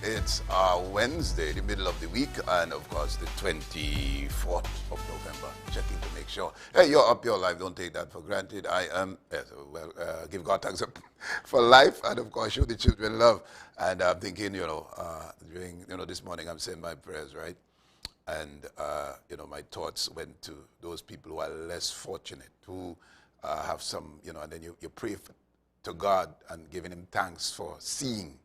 It's Wednesday, the middle of the week, and of course the 24th of November. Checking to make sure. Hey, you're up your life. Don't take that for granted. I am. Give God thanks for life, and of course show the children love. And I'm thinking, during this morning I'm saying my prayers, right? And my thoughts went to those people who are less fortunate, who have some, and then you pray to God and giving Him thanks for seeing,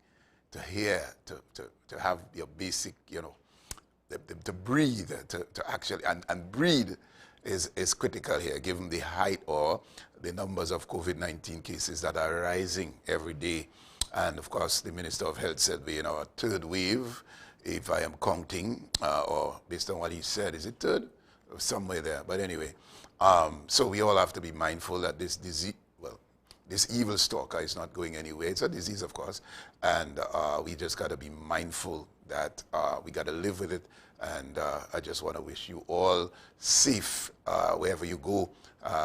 to hear, to have your basic, to breathe, to actually, and breathe is critical here, given the height or the numbers of COVID-19 cases that are rising every day. And of course, the Minister of Health said we're in our third wave, if I am counting, or based on what he said, is it third? Somewhere there, but anyway. So we all have to be mindful that this disease, this evil stalker is not going anywhere. It's a disease, of course, and we just got to be mindful that we got to live with it. And I just want to wish you all safe wherever you go.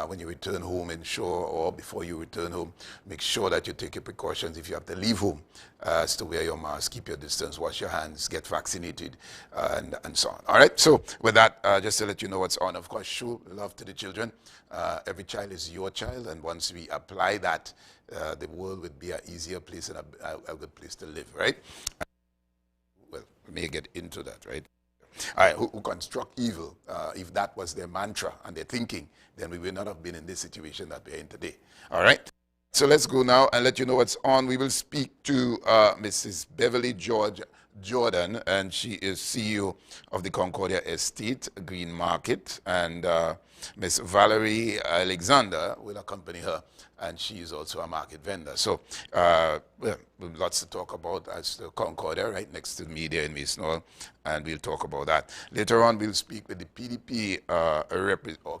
When you return home, ensure, or before you return home, make sure that you take your precautions if you have to leave home, as to wear your mask, keep your distance, wash your hands, get vaccinated, and so on. All right, so with that, just to let you know what's on, of course, show love to the children. Every child is your child, and once we apply that, the world would be an easier place and a good place to live, right? Well, we may get into that, right? All right, who construct evil, if that was their mantra and their thinking, then we would not have been in this situation that we're in today. All right? So let's go now and let you know what's on. We will speak to Mrs. Beverly Jordan, and she is CEO of the Concordia Estate, Green Market, and Miss Valerie Alexander will accompany her, and she is also a market vendor. So, lots to talk about as the Concordia, right next to the media in Mason, and we'll talk about that. Later on, we'll speak with the PDP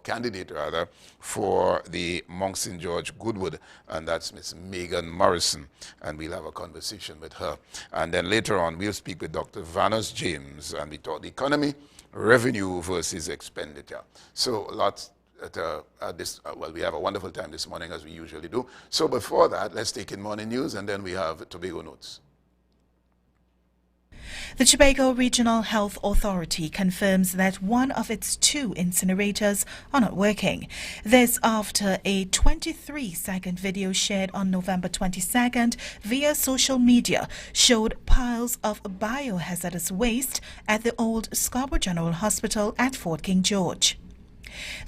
candidate rather, for the Mount St. George Goodwood, and that's Miss Megan Morrison, and we'll have a conversation with her. And then later on, we'll speak with Dr. Vanus James, and we talk the economy, revenue versus expenditure. So lots we have a wonderful time this morning, as we usually do. So before that, let's take in morning news, and then we have Tobago Notes. The Tobago Regional Health Authority confirms that one of its 2 incinerators are not working. This after a 23-second video shared on November 22nd via social media showed piles of biohazardous waste at the old Scarborough General Hospital at Fort King George.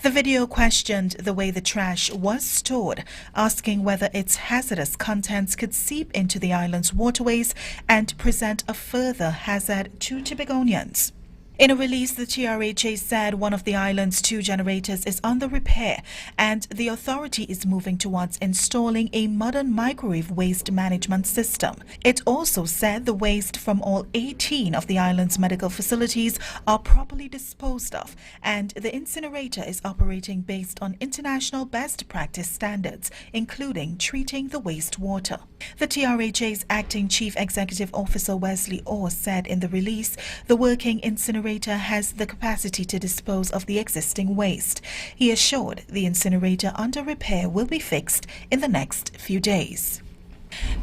The video questioned the way the trash was stored, asking whether its hazardous contents could seep into the island's waterways and present a further hazard to Tobagonians. In a release, the TRHA said one of the island's 2 generators is under repair, and the authority is moving towards installing a modern microwave waste management system. It also said the waste from all 18 of the island's medical facilities are properly disposed of, and the incinerator is operating based on international best practice standards, including treating the wastewater. The TRHA's acting chief executive officer Wesley Orr said in the release the working incinerator has the capacity to dispose of the existing waste. He assured the incinerator under repair will be fixed in the next few days.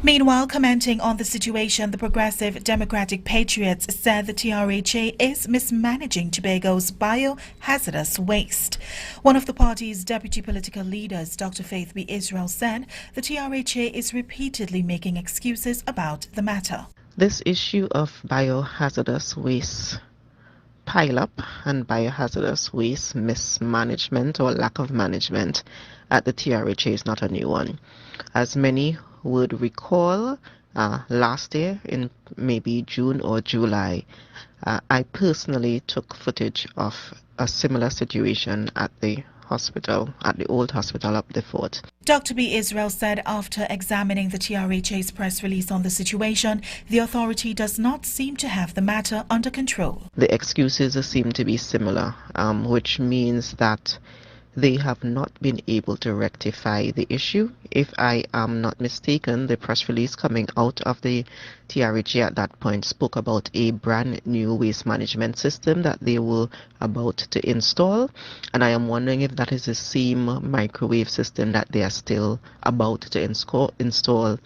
Meanwhile, commenting on the situation, the Progressive Democratic Patriots said the TRHA is mismanaging Tobago's biohazardous waste. One of the party's deputy political leaders, Dr. Faith B. Israel, said the TRHA is repeatedly making excuses about the matter. This issue of biohazardous waste pile-up and biohazardous waste mismanagement or lack of management at the TRHA is not a new one. As many would recall, last year in maybe June or July, I personally took footage of a similar situation at the hospital, at the old hospital up the fort. Dr. B. Israel said after examining the TRHA's press release on the situation, the authority does not seem to have the matter under control. The excuses seem to be similar, which means that they have not been able to rectify the issue. If I am not mistaken, the press release coming out of the TRHA at that point spoke about a brand new waste management system that they were about to install, and I am wondering if that is the same microwave system that they are still about to install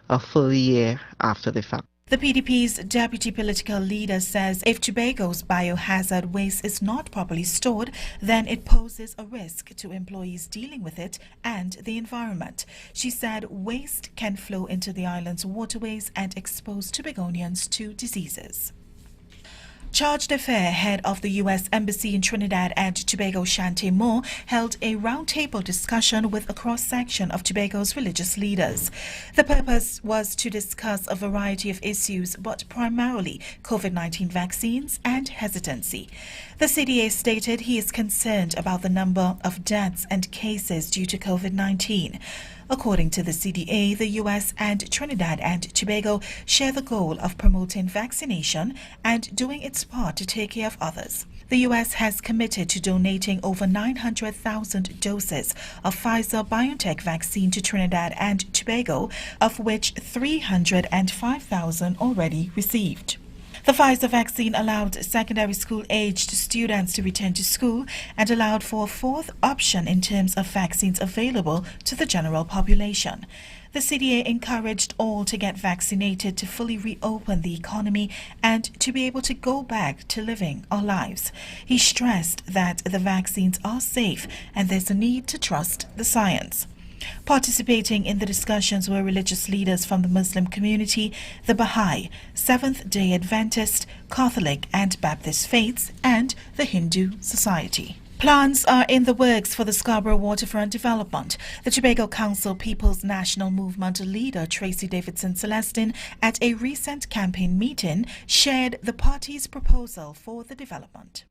a full year after the fact. The PDP's deputy political leader says if Tobago's biohazard waste is not properly stored, then it poses a risk to employees dealing with it and the environment. She said waste can flow into the island's waterways and expose Tobagonians to diseases. Charge d'Affaires head of the U.S. Embassy in Trinidad and Tobago, Shante Moore, held a roundtable discussion with a cross-section of Tobago's religious leaders. The purpose was to discuss a variety of issues, but primarily COVID-19 vaccines and hesitancy. The CDA stated he is concerned about the number of deaths and cases due to COVID-19. According to the CDA, the U.S. and Trinidad and Tobago share the goal of promoting vaccination and doing its part to take care of others. The U.S. has committed to donating over 900,000 doses of Pfizer-BioNTech vaccine to Trinidad and Tobago, of which 305,000 already received. The Pfizer vaccine allowed secondary school-aged students to return to school and allowed for a fourth option in terms of vaccines available to the general population. The CDA encouraged all to get vaccinated to fully reopen the economy and to be able to go back to living our lives. He stressed that the vaccines are safe and there's a need to trust the science. Participating in the discussions were religious leaders from the Muslim community, the Baha'i, Seventh-day Adventist, Catholic and Baptist faiths, and the Hindu Society. Plans are in the works for the Scarborough waterfront development. The Tobago Council People's National Movement leader Tracy Davidson Celestin at a recent campaign meeting shared the party's proposal for the development.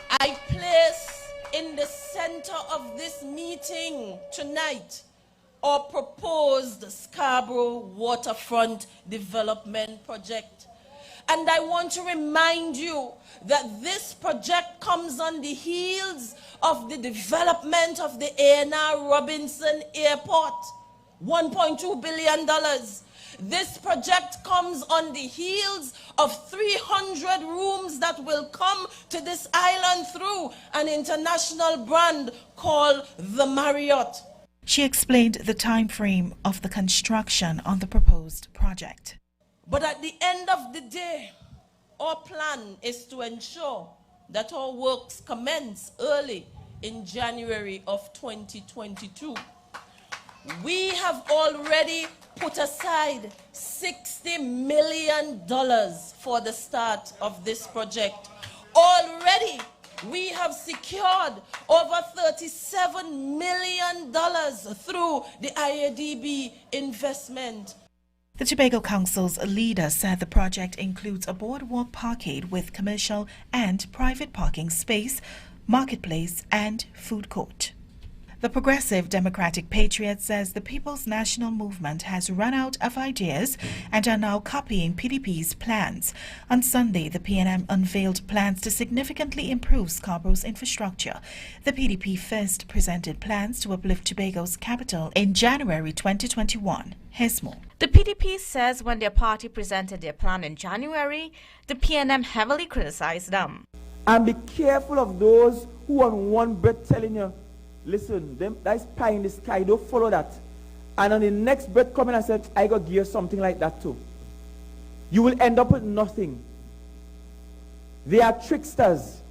I place in the center of this meeting tonight our proposed Scarborough waterfront development project. And I want to remind you that this project comes on the heels of the development of the A&R Robinson Airport, $1.2 billion. This project comes on the heels of 300 rooms that will come to this island through an international brand called the Marriott. She explained the time frame of the construction on the proposed project. But at the end of the day, our plan is to ensure that our works commence early in January of 2022. We have already put aside $60 million for the start of this project. Already, we have secured over $37 million through the IADB investment. The Tobago Council's leader said the project includes a boardwalk parkade with commercial and private parking space, marketplace and food court. The Progressive Democratic Patriot says the People's National Movement has run out of ideas and are now copying PDP's plans. On Sunday, the PNM unveiled plans to significantly improve Scarborough's infrastructure. The PDP first presented plans to uplift Tobago's capital in January 2021. Here's more. The PDP says when their party presented their plan in January, the PNM heavily criticized them. And be careful of those who on one breath telling you, listen, that's pie in the sky, don't follow that. And on the next breath coming and said, I got to give you something like that too. You will end up with nothing. They are tricksters.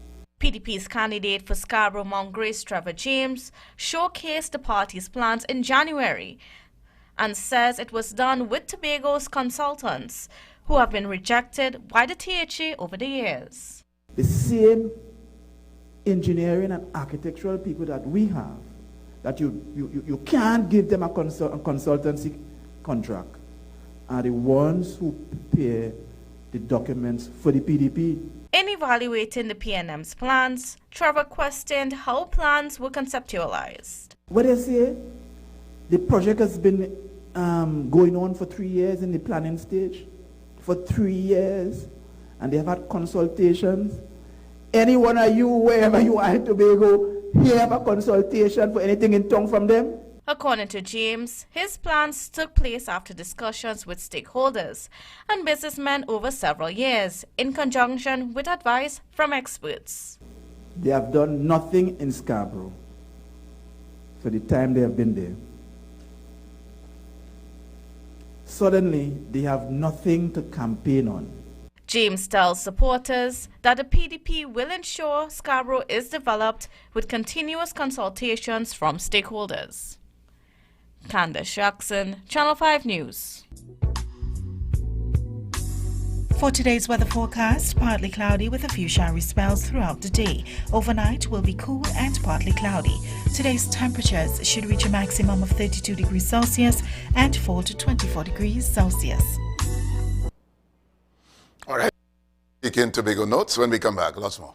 PDP's candidate for Scarborough Mount Grace, Trevor James, showcased the party's plans in January and says it was done with Tobago's consultants, who have been rejected by the THA over the years. The same engineering and architectural people that we have, that you can't give them a consultancy contract, are the ones who prepare the documents for the PDP. In evaluating the PNM's plans, Trevor questioned how plans were conceptualized. What they say, the project has been going on for 3 years in the planning stage, for 3 years, and they have had consultations. Any one of you, wherever you are in Tobago, here have a consultation for anything in tongue from them? According to James, his plans took place after discussions with stakeholders and businessmen over several years, in conjunction with advice from experts. They have done nothing in Scarborough for the time they have been there. suddenly they have nothing to campaign on. James tells supporters that the PDP will ensure Scarborough is developed with continuous consultations from stakeholders. Candace Jackson, Channel 5 News. For today's weather forecast, partly cloudy with a few showery spells throughout the day. Overnight will be cool and partly cloudy. Today's temperatures should reach a maximum of 32 degrees Celsius and 4 to 24 degrees Celsius. All right. Speaking Tobago notes when we come back. Lots more.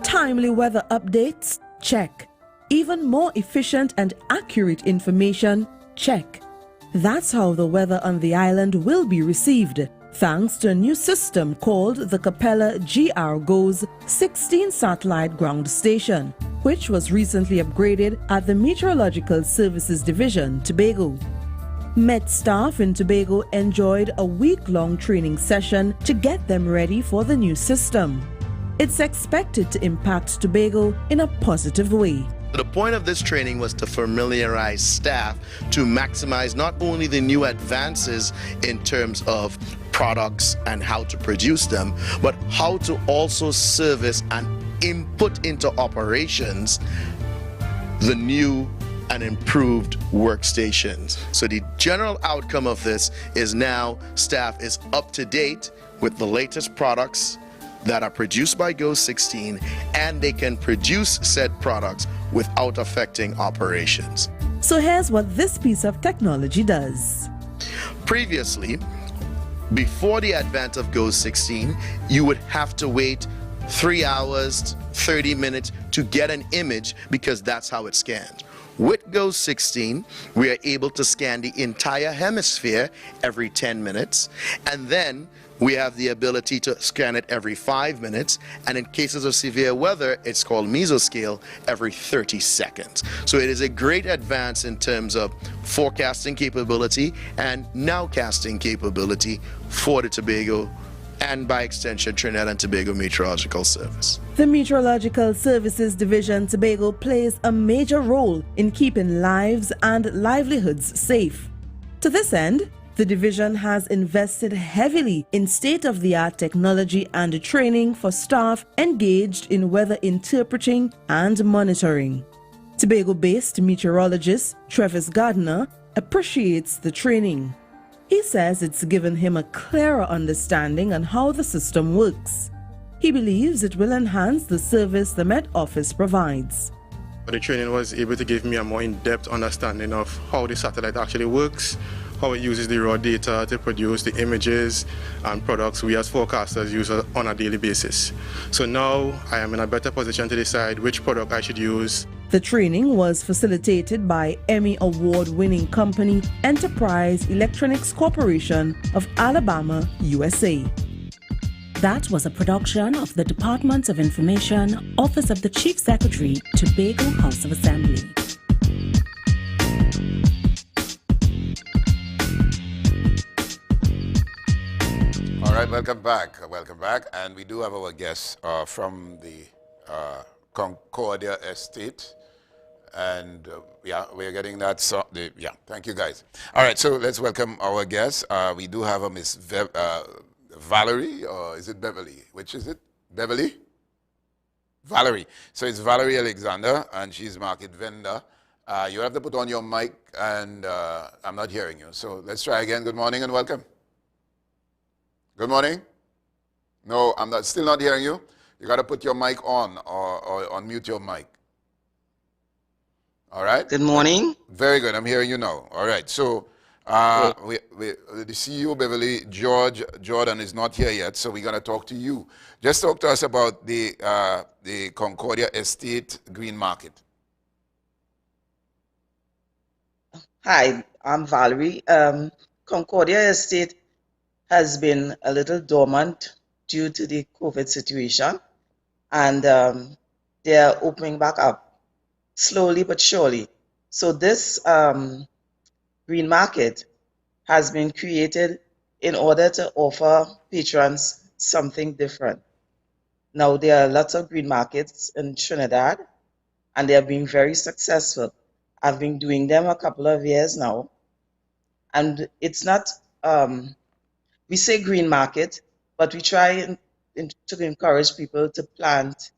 Timely weather updates? Check. Even more efficient and accurate information? Check. That's how the weather on the island will be received, thanks to a new system called the Capella GR GOES 16 satellite ground station, which was recently upgraded at the Meteorological Services Division, Tobago. Met staff in Tobago enjoyed a week-long training session to get them ready for the new system. It's expected to impact Tobago in a positive way. The point of this training was to familiarize staff to maximize not only the new advances in terms of products and how to produce them, but how to also service and input into operations the new and improved workstations. So the general outcome of this is now staff is up to date with the latest products that are produced by GOES 16, and they can produce said products without affecting operations. So here's what this piece of technology does. Previously, before the advent of GOES 16, you would have to wait 3 hours, 30 minutes to get an image because that's how it scans. With GOES 16, we are able to scan the entire hemisphere every 10 minutes, and then we have the ability to scan it every 5 minutes, and in cases of severe weather, it's called mesoscale, every 30 seconds. So it is a great advance in terms of forecasting capability and nowcasting capability for the Tobago and by extension Trinidad and Tobago Meteorological Service. The Meteorological Services Division Tobago plays a major role in keeping lives and livelihoods safe. To this end, the division has invested heavily in state-of-the-art technology and training for staff engaged in weather interpreting and monitoring. Tobago-based meteorologist Travis Gardner appreciates the training. He says it's given him a clearer understanding on how the system works. He believes it will enhance the service the Met Office provides. The training was able to give me a more in-depth understanding of how the satellite actually works, how it uses the raw data to produce the images and products we as forecasters use on a daily basis. So now I am in a better position to decide which product I should use. The training was facilitated by Emmy Award-winning company Enterprise Electronics Corporation of Alabama, USA. That was a production of the Department of Information, Office of the Chief Secretary, Tobago House of Assembly. All right, welcome back. Welcome back. And we do have our guests from the Concordia Estate. And yeah, we're getting that. Yeah, thank you guys. All right, so let's welcome our guests. We do have a Miss Valerie, or is it Beverly? Which is it? Beverly? Valerie. So it's Valerie Alexander, and she's market vendor. You have to put on your mic, and I'm not hearing you. So let's try again. Good morning and welcome. Good morning. No, I'm still not hearing you. You got to put your mic on or unmute your mic. All right? Good morning. Very good. I'm hearing you now. All right. So the CEO, Beverly, Jordan is not here yet, so we're going to talk to you. Just talk to us about the Concordia Estate Green Market. Hi, I'm Valerie. Concordia Estate has been a little dormant due to the COVID situation. And they're opening back up slowly but surely. So this green market has been created in order to offer patrons something different. Now, there are lots of green markets in Trinidad, and they have been very successful. I've been doing them a couple of years now, and it's not, we say green market, but we try to encourage people to plant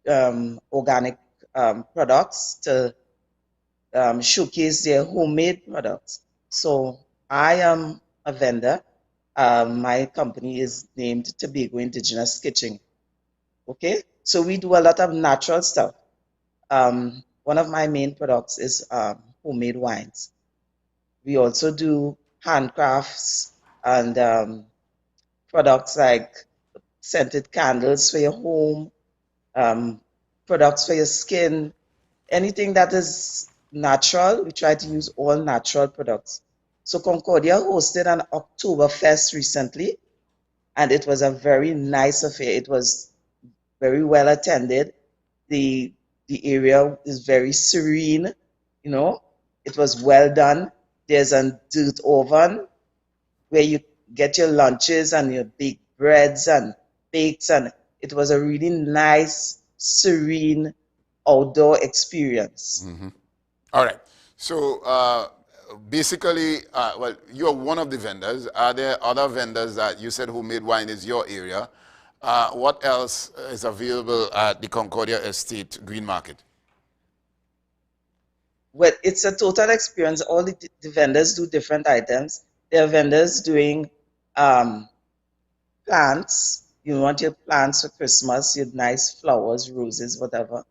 organic products to showcase their homemade products. So I am a vendor. My company is named Tobago Indigenous Kitchen. Okay, so we do a lot of natural stuff. One of my main products is homemade wines. We also do handcrafts and products like scented candles for your home, products for your skin, anything that is natural. We try to use all natural products. So Concordia hosted an Oktoberfest recently, and it was a very nice affair. It was very well attended. The area is very serene, you know. It was well done. There's a dirt oven where you get your lunches and your baked breads and bakes, and it was a really nice, serene outdoor experience. All right. So basically, well, you're one of the vendors. Are there other vendors that you said homemade wine is your area? What else is available at the Concordia Estate Green Market? Well, it's a total experience. All the vendors do different items. There are vendors doing plants. You want your plants for Christmas, your nice flowers, roses, whatever.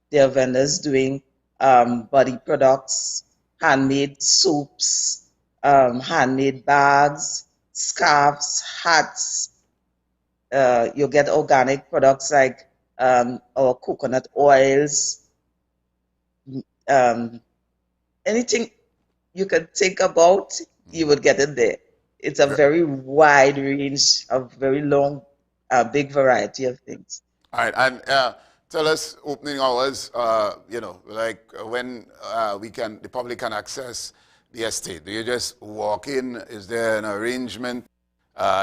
There are vendors doing body products, handmade soaps, handmade bags, scarves, hats. You'll get organic products like our coconut oils, anything you could think about, you would get it there. It's a very wide range of very long, big variety of things. All right, and tell us opening hours, you know, like when the public can access the estate. Do you just walk in? Is there an arrangement?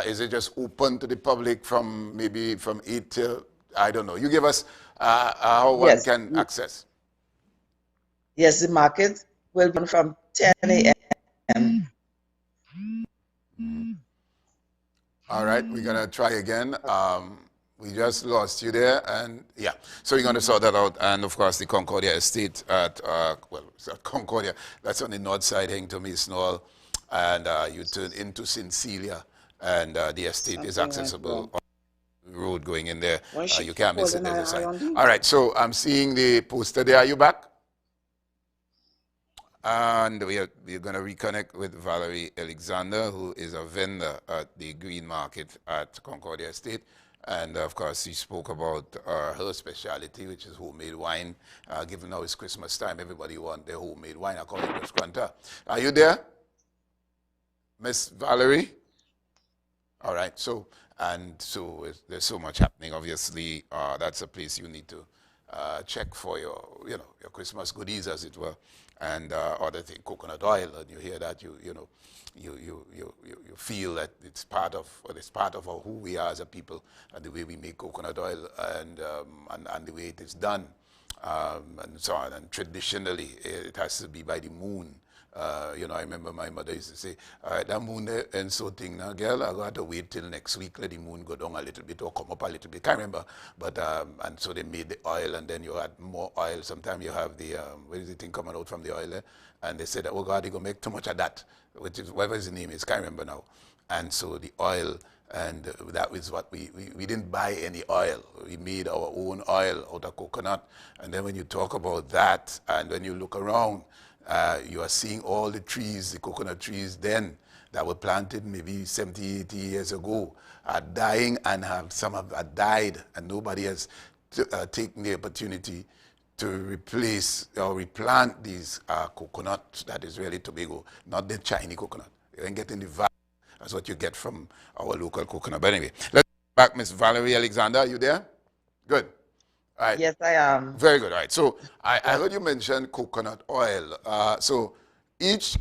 Is it just open to the public from maybe from 8 till, I don't know. You give us how one can access. Yes, the market will run from 10 a.m. All right, we're going to try again. We just lost you there, and yeah. So we're going to sort that out. And of course, the Concordia Estate at, well, it's at Concordia. That's on the north side, heading to Maisonneuve, and you turn into Cecilia, and the estate is accessible on the road going in there. You can't miss it. There's a sign. All right, so I'm seeing the poster there. Are you back? And we're going to reconnect with Valerie Alexander, who is a vendor at the Green Market at Concordia Estate. And of course, she spoke about her specialty, which is homemade wine. Given now it's Christmas time, everybody wants their homemade wine, according to Squanta. Are you there, Miss Valerie? All right, so there's so much happening. Obviously, that's a place you need to check for your Christmas goodies, as it were, and other things, coconut oil. And you hear that, you feel that it's part of who we are as a people, and the way we make coconut oil, and the way it is done, and so on. And traditionally, it has to be by the moon. I remember my mother used to say, all right, that moon and so thing now, girl, I got to wait till next week, let the moon go down a little bit or come up a little bit. Can't remember. But, and so they made the oil, and then you add more oil. Sometimes you have the, what is the thing coming out from the oil there? And they said, oh God, they're going to make too much of that, which is, whatever his name is, can't remember now. And so the oil, and that was what we didn't buy any oil. We made our own oil out of coconut. And then when you talk about that, and when you look around, you are seeing all the trees, the coconut trees then that were planted maybe 70, 80 years ago are dying, and some have died, and nobody has taken the opportunity to replace or replant these coconut that is really Tobago, not the Chinese coconut. You ain't getting the value. That's what you get from our local coconut. But anyway, let's go back, Miss Valerie Alexander. Are you there? Good. All right. Yes, I am. Very good. All right. So I heard you mention coconut oil. So each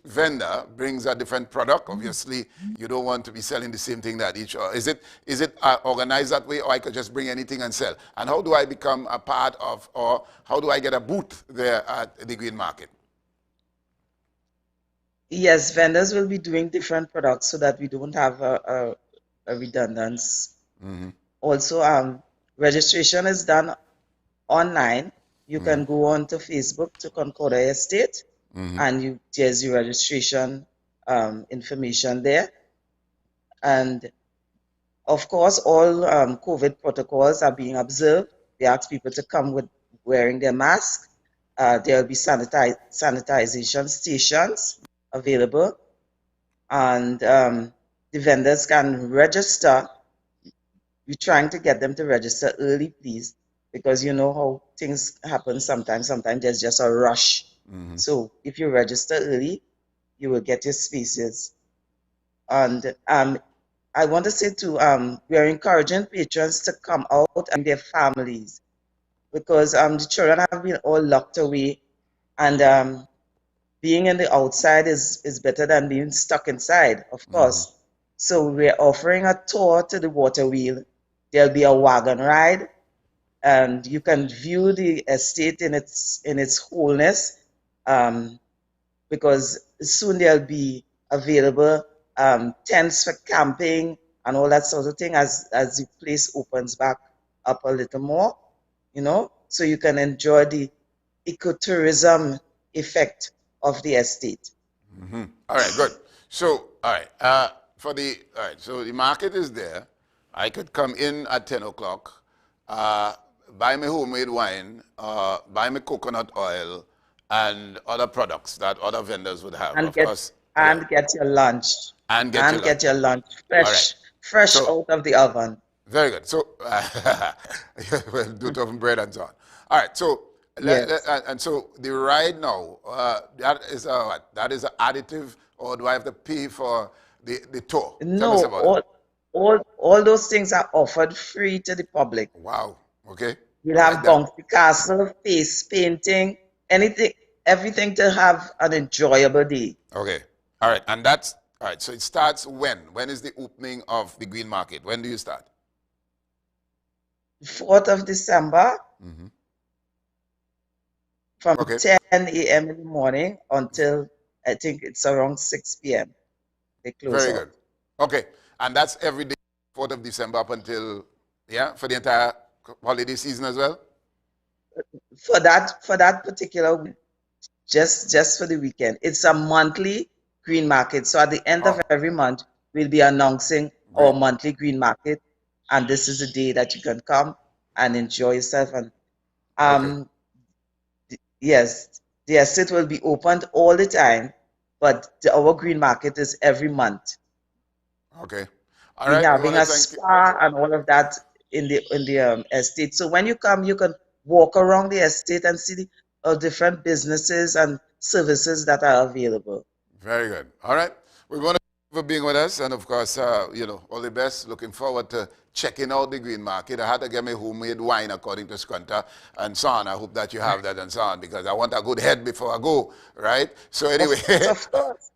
vendor brings a different product. Obviously, you don't want to be selling the same thing that each. Is it organized that way, or I could just bring anything and sell? And how do I become a part of, or how do I get a booth there at the green market? Yes, vendors will be doing different products so that we don't have a redundance. Also, registration is done online. You can go on to Facebook to Concordia Estate, and there's your registration information there. And of course, all COVID protocols are being observed. We ask people to come with wearing their mask. There will be sanitization stations available, and the vendors can register. We're trying to get them to register early, please, because you know how things happen sometimes. Sometimes there's just a rush. So if you register early, you will get your spaces. And I want to say too, we are encouraging patrons to come out and their families, because the children have been all locked away, and being in the outside is better than being stuck inside, of course. So we're offering a tour to the water wheel. There'll be a wagon ride, and you can view the estate in its wholeness, because soon there'll be available tents for camping and all that sort of thing as the place opens back up a little more, you know, so you can enjoy the ecotourism effect of the estate. All right, good. So, all right, so the market is there. I could come in at 10 o'clock, buy my homemade wine, buy my coconut oil, and other products that other vendors would have. And get your lunch. And get your lunch. Fresh out of the oven. Very good. So, well, do it oven bread and so on. All right, so, and so the ride now, that is what? That is an additive, or do I have to pay for the tour? No, all those things are offered free to the public. Wow. Okay. You'll have bouncy castle, face painting, everything to have an enjoyable day. Okay. All right. And that's, all right. So it starts when? When is the opening of the green market? When do you start? 4th of December. From 10 a.m. in the morning until I think it's around 6 p.m. They close. Very good. Okay. And that's every day, 4th of December up until, for the entire holiday season as well? For that particular week, just for the weekend. It's a monthly green market. So at the end of every month, we'll be announcing our monthly green market. And this is the day that you can come and enjoy yourself. And yes, the estate will be opened all the time, but our green market is every month. Okay. All right. We're having a spa and all of that in the estate. So when you come, you can walk around the estate and see the different businesses and services that are available. Very good. All right. We want to thank you for being with us, and of course, all the best. Looking forward to checking out the green market. I had to get my homemade wine according to Skrunta and so on. I hope that you have that and so on, because I want a good head before I go, right? So anyway. Of course.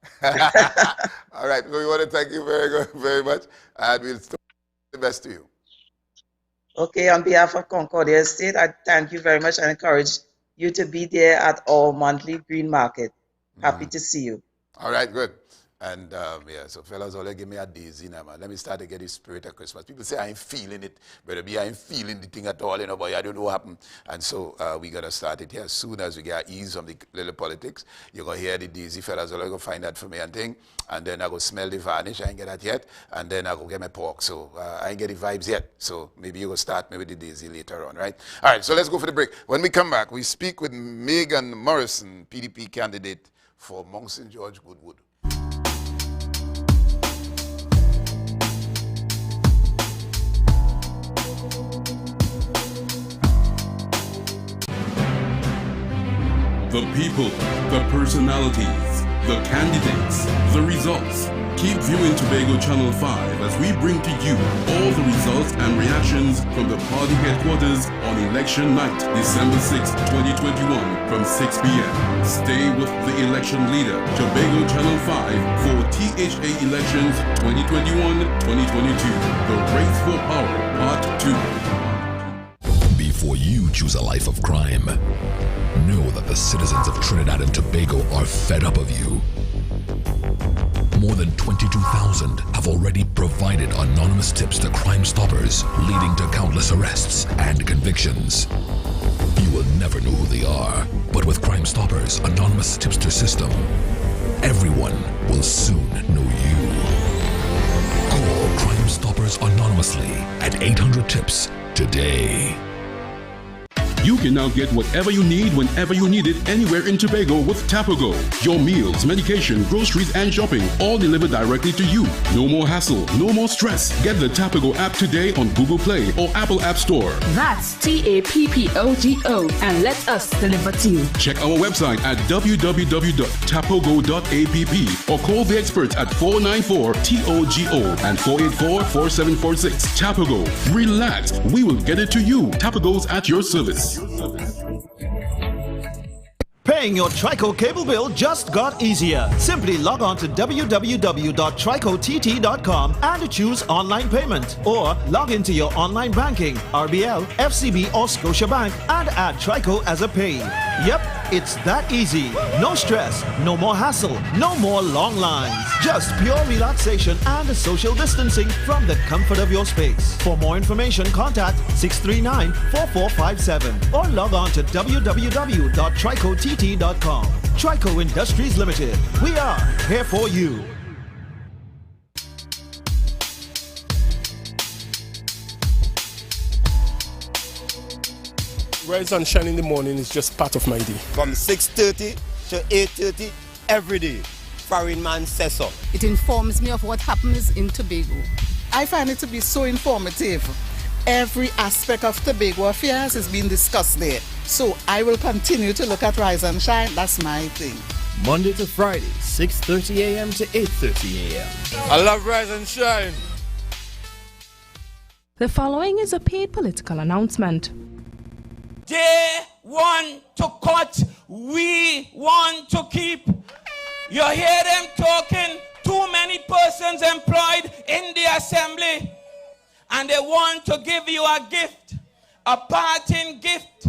All right. So we want to thank you very much, and we'll do the best to you. Okay. On behalf of Concordia Estate, I thank you very much and encourage you to be there at our monthly green market. Happy to see you. All right. Good. And so fellas, all give me a daisy now, man. Let me start to get the spirit of Christmas. People say I ain't feeling it, but I ain't feeling the thing at all, but I don't know what happened. And so we got to start it here as soon as we get ease from the little politics. You're going to hear the daisy, fellas, all go find that for me and thing. And then I go smell the varnish. I ain't get that yet. And then I go get my pork. So I ain't get the vibes yet. So maybe you go start maybe the daisy later on, right? All right, so let's go for the break. When we come back, we speak with Megan Morrison, PDP candidate for Mount St. George Goodwood. The people, the personalities, the candidates, the results. Keep viewing Tobago Channel 5 as we bring to you all the results and reactions from the party headquarters on election night, December 6, 2021 from 6 p.m. Stay with the election leader, Tobago Channel 5 for THA Elections 2021-2022, The Race for Power, Part 2. Before you choose a life of crime, know that the citizens of Trinidad and Tobago are fed up of you. More than 22,000 have already provided anonymous tips to Crime Stoppers, leading to countless arrests and convictions. You will never know who they are, but with Crime Stoppers' anonymous tipster system, everyone will soon know you. Call Crime Stoppers anonymously at 800 TIPS today. You can now get whatever you need whenever you need it anywhere in Tobago with Tobago. Your meals, medication, groceries, and shopping all delivered directly to you. No more hassle, no more stress. Get the Tobago app today on Google Play or Apple App Store. That's TAPPOGO and let us deliver to you. Check our website at www.tapogo.app or call the experts at 494-TOGO and 484-4746. Tobago. Relax. We will get it to you. Tobago's at your service. Paying your Trico cable bill just got easier. Simply log on to www.tricott.com and choose online payment. Or log into your online banking, RBL, FCB or Scotiabank and add Trico as a pay. Yep, it's that easy. No stress, no more hassle, no more long lines. Just pure relaxation and social distancing from the comfort of your space. For more information, contact 639-4457 or log on to www.tricott.com. Trico Industries Limited. We are here for you. Rise and shine in the morning is just part of my day. From 6:30 to 8:30 every day. Foreign man says so. It informs me of what happens in Tobago. I find it to be so informative. Every aspect of Tobago affairs is being discussed there. So I will continue to look at Rise and Shine. That's my thing. Monday to Friday, 6:30 a.m. to 8:30 a.m. I love Rise and Shine. The following is a paid political announcement. They want to cut, we want to keep. You hear them talking, too many persons employed in the assembly, and they want to give you a gift, a parting gift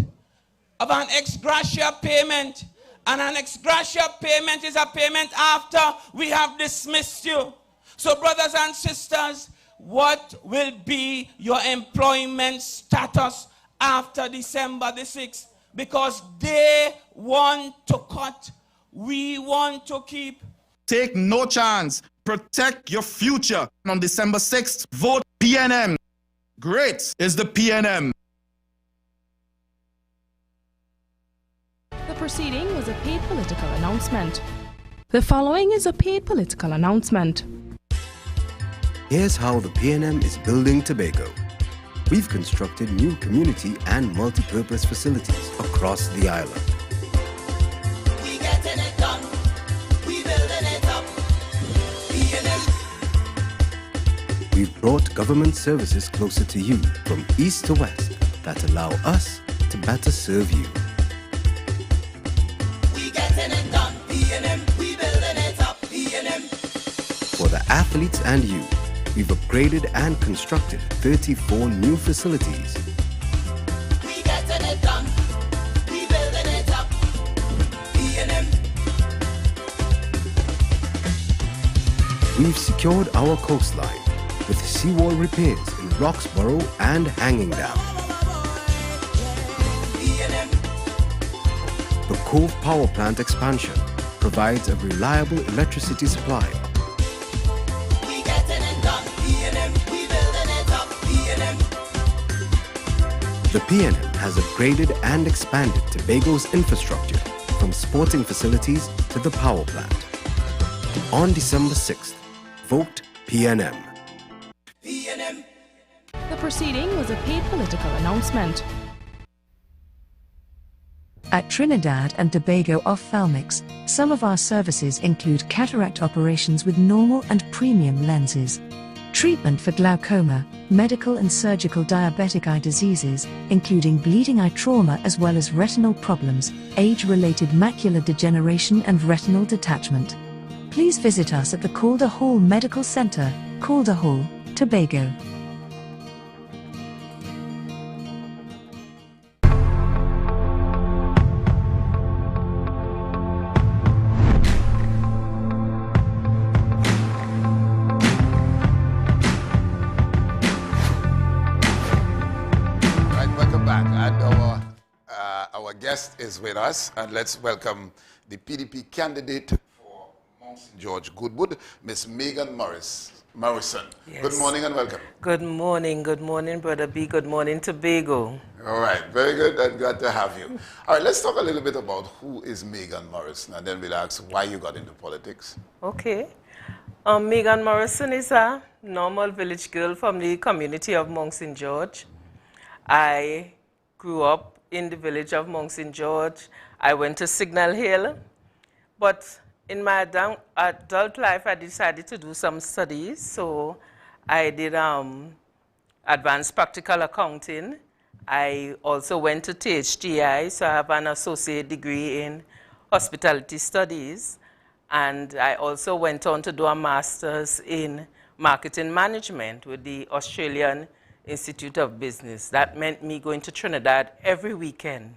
of an ex gratia payment. And an ex gratia payment is a payment after we have dismissed you. So brothers and sisters, what will be your employment status after December the 6th? Because they want to cut, we want to keep. Take no chance. Protect your future. On December 6th, vote PNM. Great is the PNM. The proceeding was a paid political announcement. The following is a paid political announcement. Here's how the PNM is building Tobago. We've constructed new community and multi-purpose facilities across the island. We getting it done. We building it up. PNM. We've brought government services closer to you from east to west that allow us to better serve you. We getting it done. PNM. We building it up. PNM. For the athletes and you, we've upgraded and constructed 34 new facilities. We getting it done. We building it up. PNM. We've secured our coastline with seawall repairs in Roxborough and Hanging Dam. PNM. The Cove Power Plant expansion provides a reliable electricity supply. The PNM has upgraded and expanded Tobago's infrastructure from sporting facilities to the power plant. On December 6th, vote PNM. PNM. The proceeding was a paid political announcement. At Trinidad and Tobago ophthalmics, some of our services include cataract operations with normal and premium lenses, treatment for glaucoma, medical and surgical diabetic eye diseases, including bleeding eye trauma as well as retinal problems, age-related macular degeneration and retinal detachment. Please visit us at the Calder Hall Medical Center, Calder Hall, Tobago. Our guest is with us, and let's welcome the PDP candidate for Mount St. George Goodwood, Miss Megan Morrison. Yes. Good morning and welcome. Good morning, Brother B. Good morning, Tobago. All right, very good and glad to have you. All right, let's talk a little bit about who is Megan Morrison, and then we'll ask why you got into politics. Okay. Megan Morrison is a normal village girl from the community of Mount St. George. I grew up in the village of Mount St. George. I went to Signal Hill, but in my adult life, I decided to do some studies. So I did advanced practical accounting. I also went to THTI, so I have an associate degree in hospitality studies. And I also went on to do a master's in marketing management with the Australian Institute of Business. That meant me going to Trinidad every weekend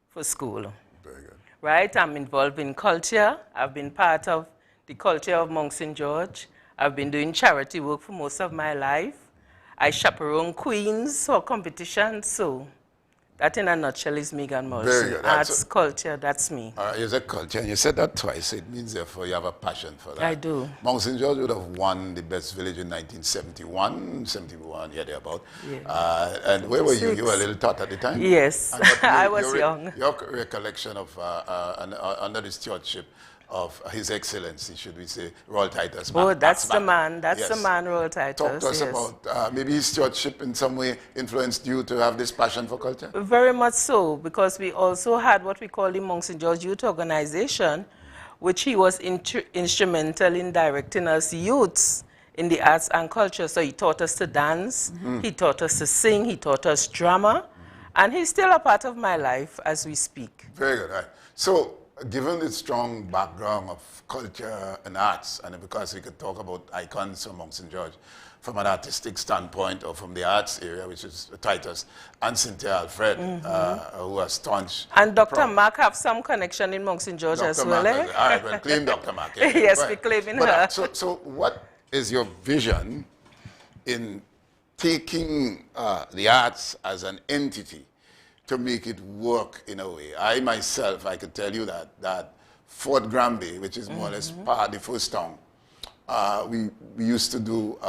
for school. Very good. Right? I'm involved in culture. I've been part of the culture of Mount St. George. I've been doing charity work for most of my life. I chaperone queens for competitions. So that in a nutshell is Megan Morrison. Very good. Arts, culture, that's me. You said culture, and you said that twice. So it means, therefore, you have a passion for that. I do. Mount St. George would have won the best village in 1971, yeah, thereabout. Yeah. And where were you? You were a little tot at the time? Yes, I was young. Your recollection of under the stewardship of His Excellency, should we say, Royal Titus. Oh, that's the man. That's the man, Royal Titus. Talk to us about maybe his stewardship in some way influenced you to have this passion for culture? Very much so, because we also had what we call the Mount St. George Youth Organization, which he was instrumental in directing us youths in the arts and culture. So he taught us to dance, he taught us to sing, he taught us drama, and he's still a part of my life as we speak. Very good. Right. So, given the strong background of culture and arts, and because we could talk about icons from Mount St. George from an artistic standpoint or from the arts area, which is Titus and Cynthia Alfred, who are staunch. And Dr. Mark have some connection in Mount St. George as well, eh? All right, well, claim Dr. Mark. Yeah. Yes, right. we claim her. her. So what is your vision in taking the arts as an entity to make it work in a way? I myself, I could tell you that Fort Granby, which is more or less part of the first town, we used to do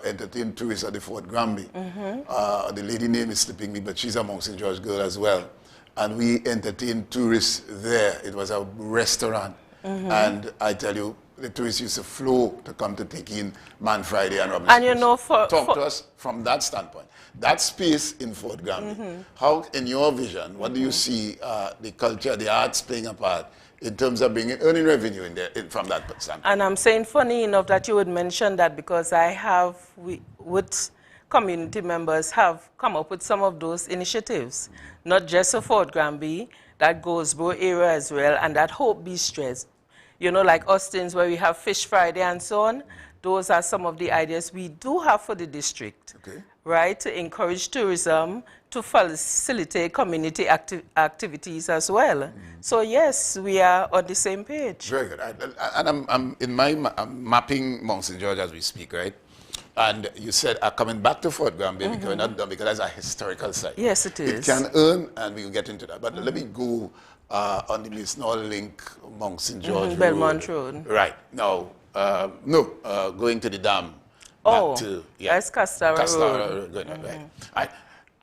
entertain tourists at the Fort Granby. The lady name is slipping me, but she's a Mount St. George girl as well. And we entertained tourists there. It was a restaurant. And I tell you, the tourists used to flow to come to take in Man Friday and Robinson. And you know, talk to us from that standpoint. That space in Fort Granby, how, in your vision, what do you see the culture, the arts playing a part in terms of earning revenue from that standpoint? And I'm saying funny enough that you would mention that, because I have, with community members, have come up with some of those initiatives. Not just for Fort Granby, that Goldsboro area as well, and that Hope Bistre's. You know, like Austin's, where we have Fish Friday and so on. Those are some of the ideas we do have for the district, right? To encourage tourism, to facilitate community activities as well. So yes, we are on the same page. Very good. And I'm in my mapping Mount St. George as we speak, right? And you said coming back to Fort Granby, because we're not done, because that's a historical site. Yes, it is. It can earn, and we'll get into that. But let me go on the Misnall Link, Mount St. George Belmont Road. Right. Now, going to the dam. Oh, that's Castara Road. Going on, right.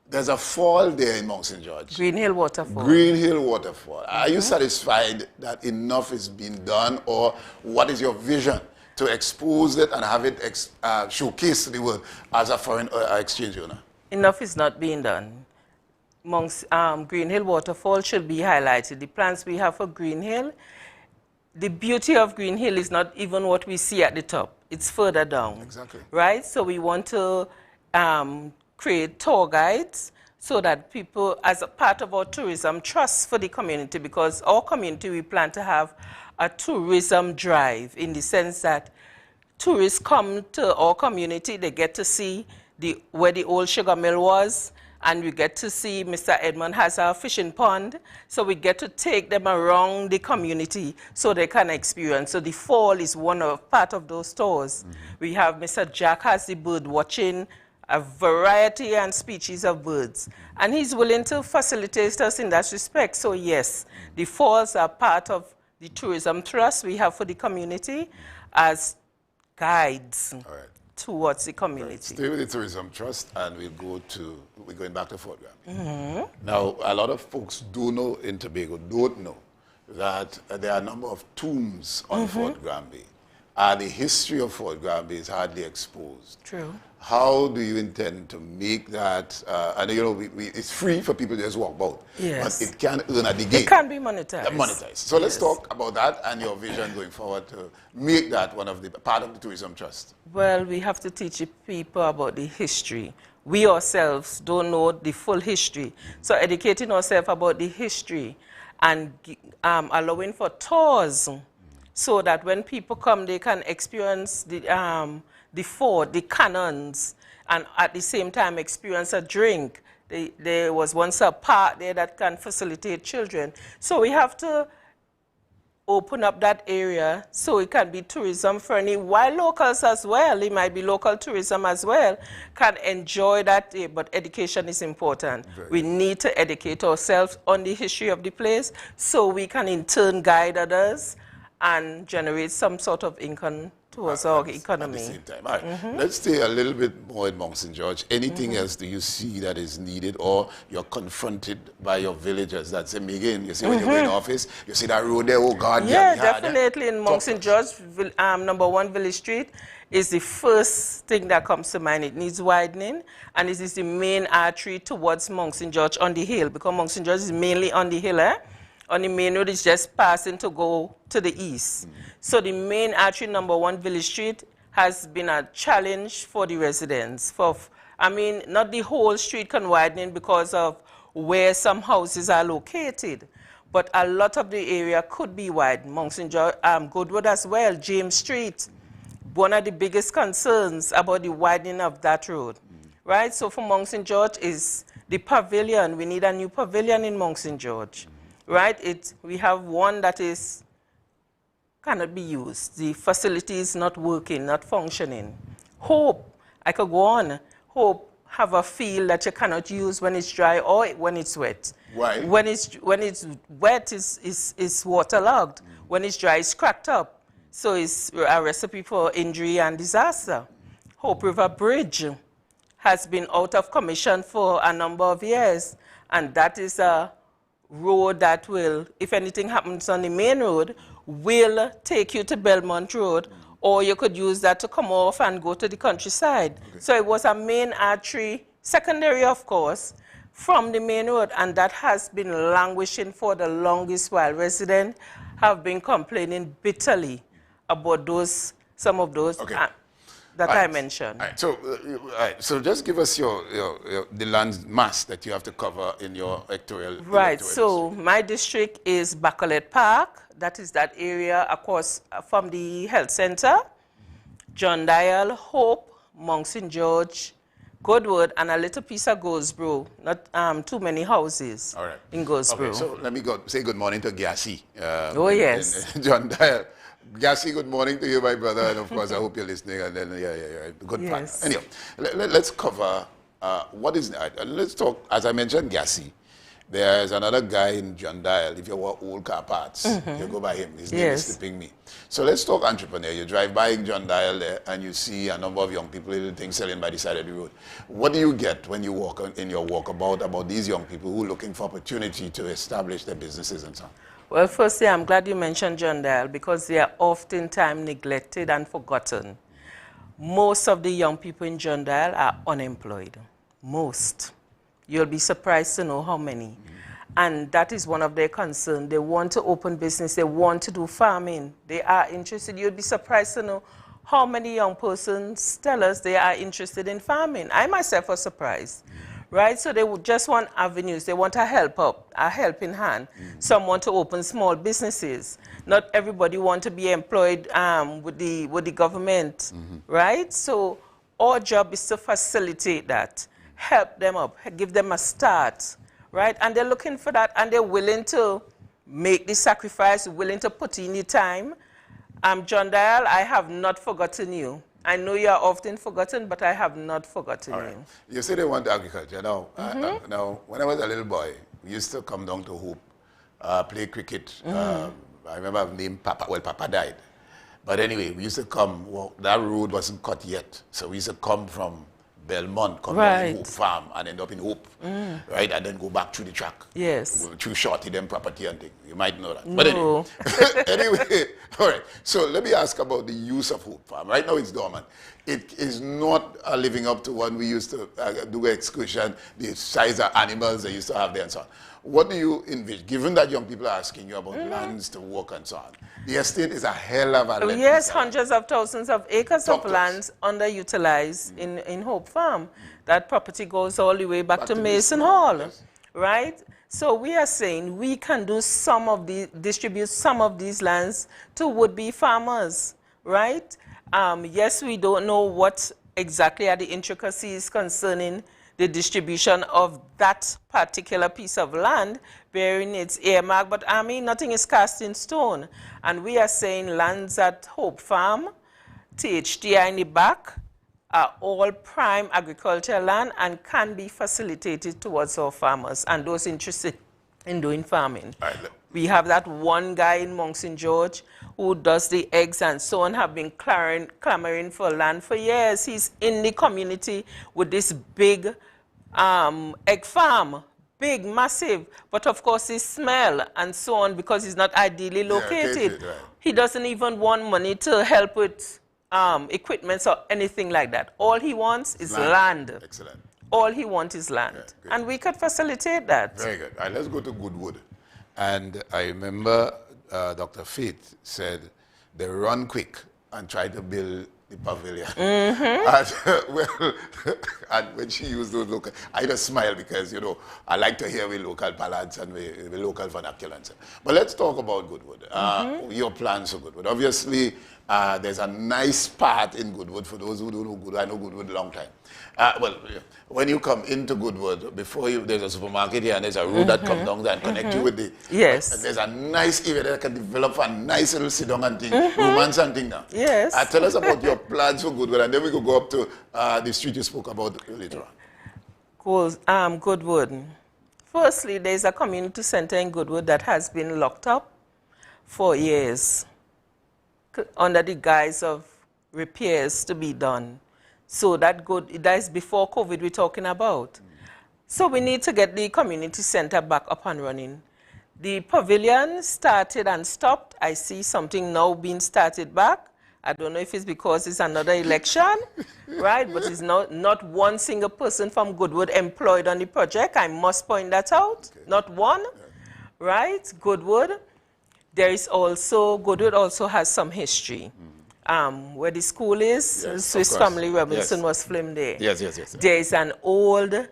There's a fall there in Mount St. George. Green Hill Waterfall. Green Hill Waterfall. Are you satisfied that enough is being done, or what is your vision to expose it and have it showcase to the world as a foreign exchange owner? Enough is not being done. Green Hill Waterfall should be highlighted. The plans we have for Green Hill, the beauty of Green Hill is not even what we see at the top. It's further down. Exactly. Right? So we want to create tour guides so that people, as a part of our tourism trust for the community, because our community, we plan to have a tourism drive in the sense that tourists come to our community, they get to see where the old sugar mill was, and we get to see Mr. Edmund has a fishing pond, so we get to take them around the community so they can experience. So the fall is part of those tours. We have Mr. Jack has the bird watching, a variety and species of birds, and he's willing to facilitate us in that respect. So yes, the falls are part of the tourism trust we have for the community as guides towards the community. Stay with the Tourism Trust, and we're going back to Fort Granby. Now, a lot of folks do know in Tobago, don't know that there are a number of tombs on Fort Granby, and the history of Fort Granby is hardly exposed. True. How do you intend to make that, and you know, it's free for people to just walk about, yes, but it can earn at the gate. It can be monetized. So let's talk about that and your vision going forward to make that one of the part of the Tourism Trust. Well, we have to teach the people about the history. We ourselves don't know the full history. So educating ourselves about the history and allowing for tours so that when people come, they can experience the fort, the cannons, and at the same time experience a drink. There was once a park there that can facilitate children. So we have to open up that area so it can be tourism friendly, while locals as well, it might be local tourism as well, can enjoy that day, but education is important. We need to educate ourselves on the history of the place so we can in turn guide others and generate some sort of income towards our economy. At the same time. All right. Let's stay a little bit more in Mount St. George. Anything else do you see that is needed, or you're confronted by your villagers that say, Megan, you see when you go in office, you see that road there, oh God, yeah, definitely. In Mount St. George, #1 Village Street is the first thing that comes to mind. It needs widening, and it is the main artery towards Mount St. George on the hill, because Mount St. George is mainly on the hill, on the main road is just passing to go to the east. So the main artery, #1 Village Street, has been a challenge for the residents. I mean, not the whole street can widen because of where some houses are located, but a lot of the area could be widened. Mount St. George, Goodwood as well, James Street. One of the biggest concerns about the widening of that road, right? So for Mount St. George is the pavilion. We need a new pavilion in Mount St. George. Right? We have one that cannot be used. The facility is not working, not functioning. Hope, I could go on. Hope have a field that you cannot use when it's dry or when it's wet. Why? When it's wet, it's waterlogged. When it's dry, it's cracked up. So it's a recipe for injury and disaster. Hope River Bridge has been out of commission for a number of years, and that is a road that will, if anything happens on the main road, will take you to Belmont Road, or you could use that to come off and go to the countryside. So it was a main artery, secondary of course, from the main road, and that has been languishing for the longest while. Residents have been complaining bitterly about some of those that I mentioned. So just give us the land mass that you have to cover in your electoral. So my district is Bacolet Park. That is that area, of course, from the health center, John Dial, Hope, Mount St. George, Goodwood, and a little piece of Goldsboro. Not too many houses in Goldsboro. Okay, so let me say good morning to Gassi. Yes. John Dial. Gassi, good morning to you, my brother, and of course, I hope you're listening. And then, good partner. Anyway, let's cover what is. Let's talk. As I mentioned, Gassi. There's another guy in John Dial. If you want old car parts, you go by him. His name is slipping me. So let's talk entrepreneur. You drive by John Dial there, and you see a number of young people, little things selling by the side of the road. What do you get when you walk in your walkabout about these young people who are looking for opportunity to establish their businesses and so on? Well, firstly, I'm glad you mentioned John Dial because they are oftentimes neglected and forgotten. Most of the young people in John Dial are unemployed. Most. You'll be surprised to know how many. And that is one of their concerns. They want to open business. They want to do farming. They are interested. You'll be surprised to know how many young persons tell us they are interested in farming. I myself was surprised, right? So they would just want avenues. They want a helping hand. Some want to open small businesses. Not everybody want to be employed with the government, right? So our job is to facilitate that, help them up, give them a start, right? And they're looking for that, and they're willing to make the sacrifice, willing to put in the time. John Dial, I have not forgotten you. I know you are often forgotten, but I have not forgotten you. You say they want agriculture. Now, now, when I was a little boy, we used to come down to Hoop, play cricket. I remember I've named Papa. Well, Papa died. But anyway, we used to come, well, that road wasn't cut yet. So we used to come from Belmont, come down to Hoop Farm and end up in Hoop, right? And then go back through the track. Yes. Through Shorty, them property and thing. You might know that. No. But anyway, all right. So let me ask about the use of Hoop Farm. Right now it's dormant. It is not living up to when we used to do excursion, the size of animals they used to have there and so on. What do you envision, given that young people are asking you about lands to work and so on? The estate is a hell of a land. Yes, hundreds of thousands of acres of lands underutilized in Hope Farm. That property goes all the way back to Mason Hall, right? So we are saying we can do distribute some of these lands to would-be farmers, right? Yes, we don't know what exactly are the intricacies concerning the distribution of that particular piece of land, bearing its earmark, but I mean, nothing is cast in stone. And we are saying lands at Hope Farm, THTI in the back, are all prime agricultural land and can be facilitated towards our farmers and those interested in doing farming. We have that one guy in Monks St. George who does the eggs and so on, have been clamoring for land for years. He's in the community with this big egg farm, big, massive, but of course his smell and so on because he's not ideally located. He doesn't even want money to help with equipment or anything like that. All he wants is land. Excellent. All he wants is land. And we could facilitate that. Very good. All right, let's go to Goodwood. And I remember Dr. Faith said they run quick and try to build the pavilion. And when she used those local, I just smile because, you know, I like to hear with local ballads and with local vernacular. But let's talk about Goodwood. Your plans for Goodwood. Obviously, there's a nice part in Goodwood for those who don't know Goodwood. I know Goodwood a long time. Well, when you come into Goodwood, before you, there's a supermarket here and there's a road that comes down there and connect you with the... Yes. And there's a nice area that can develop a nice little sit-down and thing, romance and thing now. Yes. Tell us about your plans for Goodwood, and then we could go up to the street you spoke about later on. Goodwood. Firstly, there's a community center in Goodwood that has been locked up for years under the guise of repairs to be done. So that is before COVID we're talking about. So we need to get the community center back up and running. The pavilion started and stopped. I see something now being started back. I don't know if it's because it's another election, right? But it's not one single person from Goodwood employed on the project. I must point that out. Not one, right? Goodwood. Goodwood also has some history. Where the school is, Swiss Family Robinson was filmed there. Yes. There is an old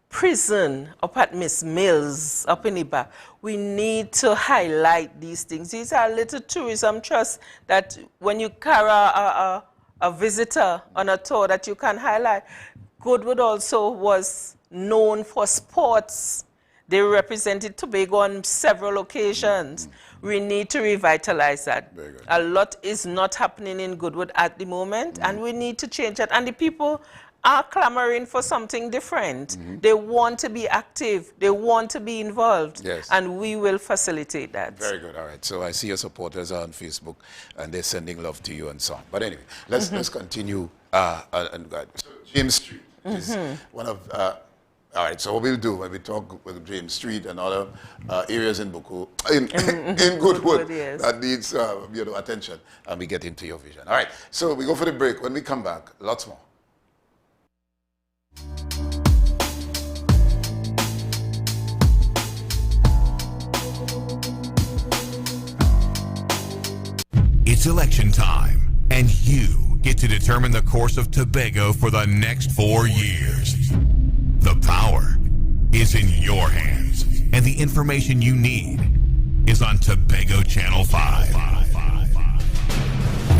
prison up at Miss Mills, up in the back. We need to highlight these things. These are little tourism trusts that when you carry a visitor on a tour that you can highlight. Goodwood also was known for sports. They represented Tobago on several occasions. We need to revitalize that. A lot is not happening in Goodwood at the moment, and we need to change that. And the people are clamoring for something different. They want to be active. They want to be involved. Yes. And we will facilitate that. Very good. All right. So I see your supporters are on Facebook, and they're sending love to you and so on. But anyway, let's continue. So James Street is one of... all right, so what we'll do when we talk with James Street and other areas in Goodwood that needs attention, and we get into your vision. All right, so we go for the break. When we come back, lots more. It's election time, and you get to determine the course of Tobago for the next 4 years. The power is in your hands, and the information you need is on Tobago Channel 5.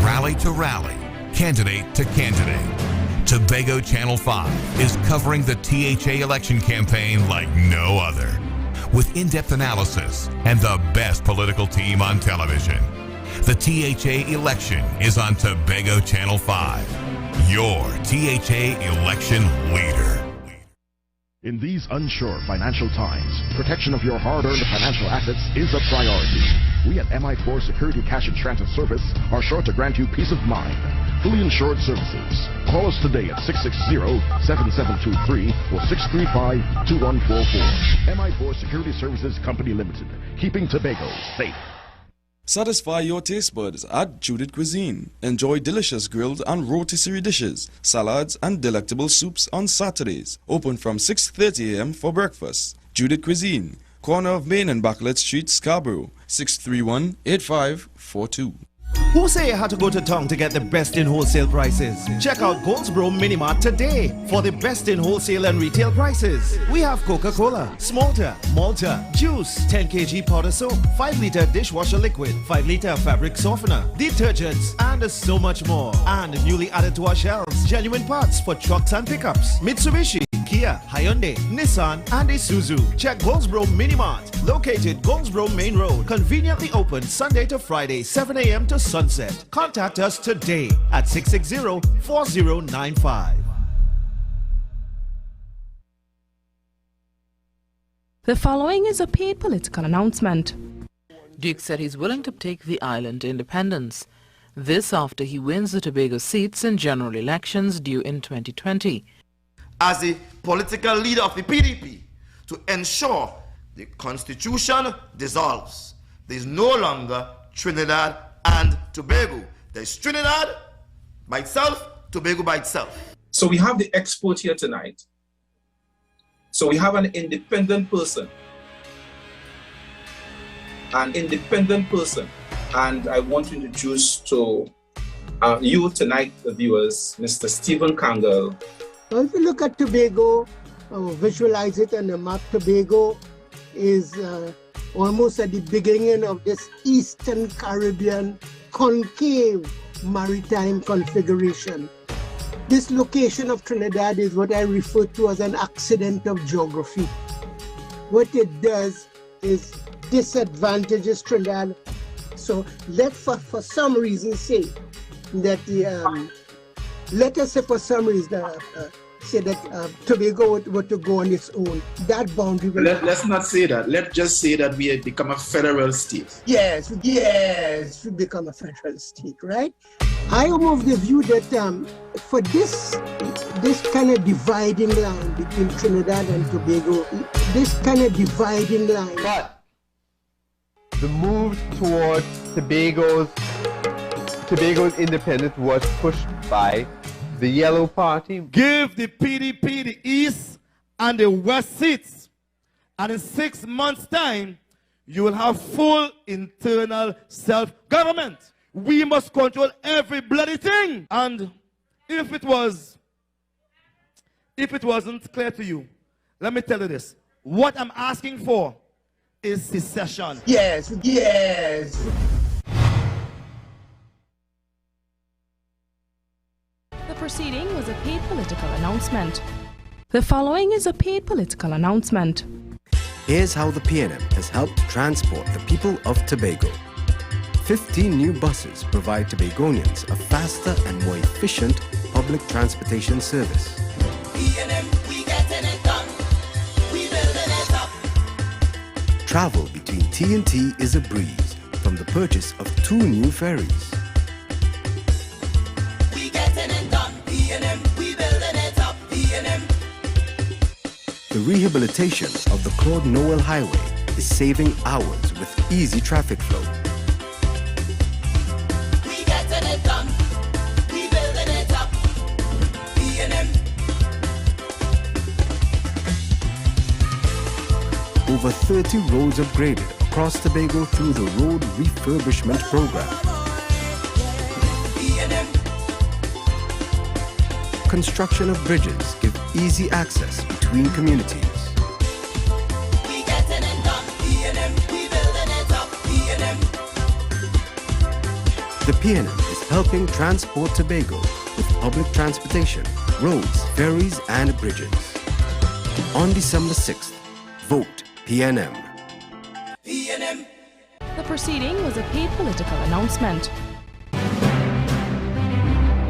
Rally to rally, candidate to candidate. Tobago Channel 5 is covering the THA election campaign like no other, with in-depth analysis and the best political team on television. The THA election is on Tobago Channel 5, your THA election leader. In these unsure financial times, protection of your hard-earned financial assets is a priority. We at MI4 Security Cash and Transit Service are sure to grant you peace of mind. Fully insured services. Call us today at 660-7723 or 635-2144. MI4 Security Services Company Limited, keeping Tobago safe. Satisfy your taste buds at Judith Cuisine. Enjoy delicious grilled and rotisserie dishes, salads and delectable soups on Saturdays. Open from 6:30 a.m. for breakfast. Judith Cuisine, corner of Main and Backlet Street, Scarborough, 631-8542. Who say you had to go to town to get the best in wholesale prices? Check out Goldsboro Minimart today for the best in wholesale and retail prices. We have Coca-Cola, Smolter, Malta, juice, 10 kg powder soap, 5 liter dishwasher liquid, 5 liter fabric softener, detergents, and so much more. And newly added to our shelves, genuine parts for trucks and pickups. Mitsubishi, Kia, Hyundai, Nissan, and Isuzu. Check Goldsboro Minimart, located Goldsboro Main Road, conveniently open Sunday to Friday, 7 a.m. to sunset. Contact us today at 660-4095. The following is a paid political announcement. Duke said he's willing to take the island to independence. This after he wins the Tobago seats in general elections due in 2020. As a political leader of the PDP, to ensure the Constitution dissolves. There is no longer Trinidad and Tobago. There's Trinidad by itself, Tobago by itself. So we have the expert here tonight. So we have an independent person. And I want to introduce to you tonight, the viewers, Mr. Stephen Kangal. Well, if you look at Tobago, visualize it on the map, Tobago is almost at the beginning of this Eastern Caribbean concave maritime configuration. This location of Trinidad is what I refer to as an accident of geography. What it does is disadvantages Trinidad. So let's for some reason say that let us say for some reason say that Tobago were to go on its own. That boundary. Let's not say that. Let's just say that we have become a federal state. Yes, we become a federal state, right? I am of the view that for this kind of dividing line between Trinidad and Tobago, But the move towards Tobago's independence was pushed by the Yellow Party. Give the PDP the East and the West seats, and in 6 months' time, you will have full internal self-government. We must control every bloody thing. And if it wasn't clear to you, let me tell you this. What I'm asking for is secession. Yes. The proceeding was a paid political announcement. The following is a paid political announcement. Here's how the PNM has helped transport the people of Tobago. 15 new buses provide Tobagonians a faster and more efficient public transportation service. PNM, we getting it done. We building it up. Travel between T&T is a breeze from the purchase of 2 new ferries. We getting it done. PNM, we building it up. PNM. The rehabilitation of the Claude Noel Highway is saving hours with easy traffic flow. We getting it done. We building it up. PNM. Over 30 roads upgraded across Tobago through the Road Refurbishment Program. construction of bridges give easy access between communities. We getting it done. P&M, we building it up. P&M. The PNM is helping transport Tobago with public transportation, roads, ferries, and bridges. On December 6th, vote PNM. P&M. The proceeding was a paid political announcement.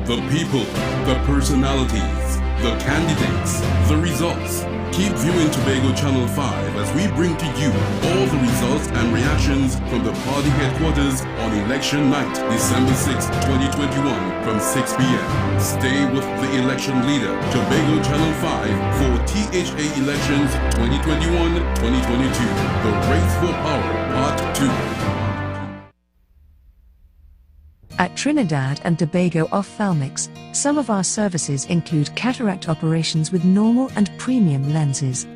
The people, the personalities, the candidates, the results. Keep viewing Tobago Channel 5 as we bring to you all the results and reactions from the party headquarters on election night, December 6, 2021 from 6 p.m. Stay with the election leader, Tobago Channel 5 for THA Elections 2021-2022. The Race for Power, Part 2. At Trinidad and Tobago Ophthalmics, some of our services include cataract operations with normal and premium lenses,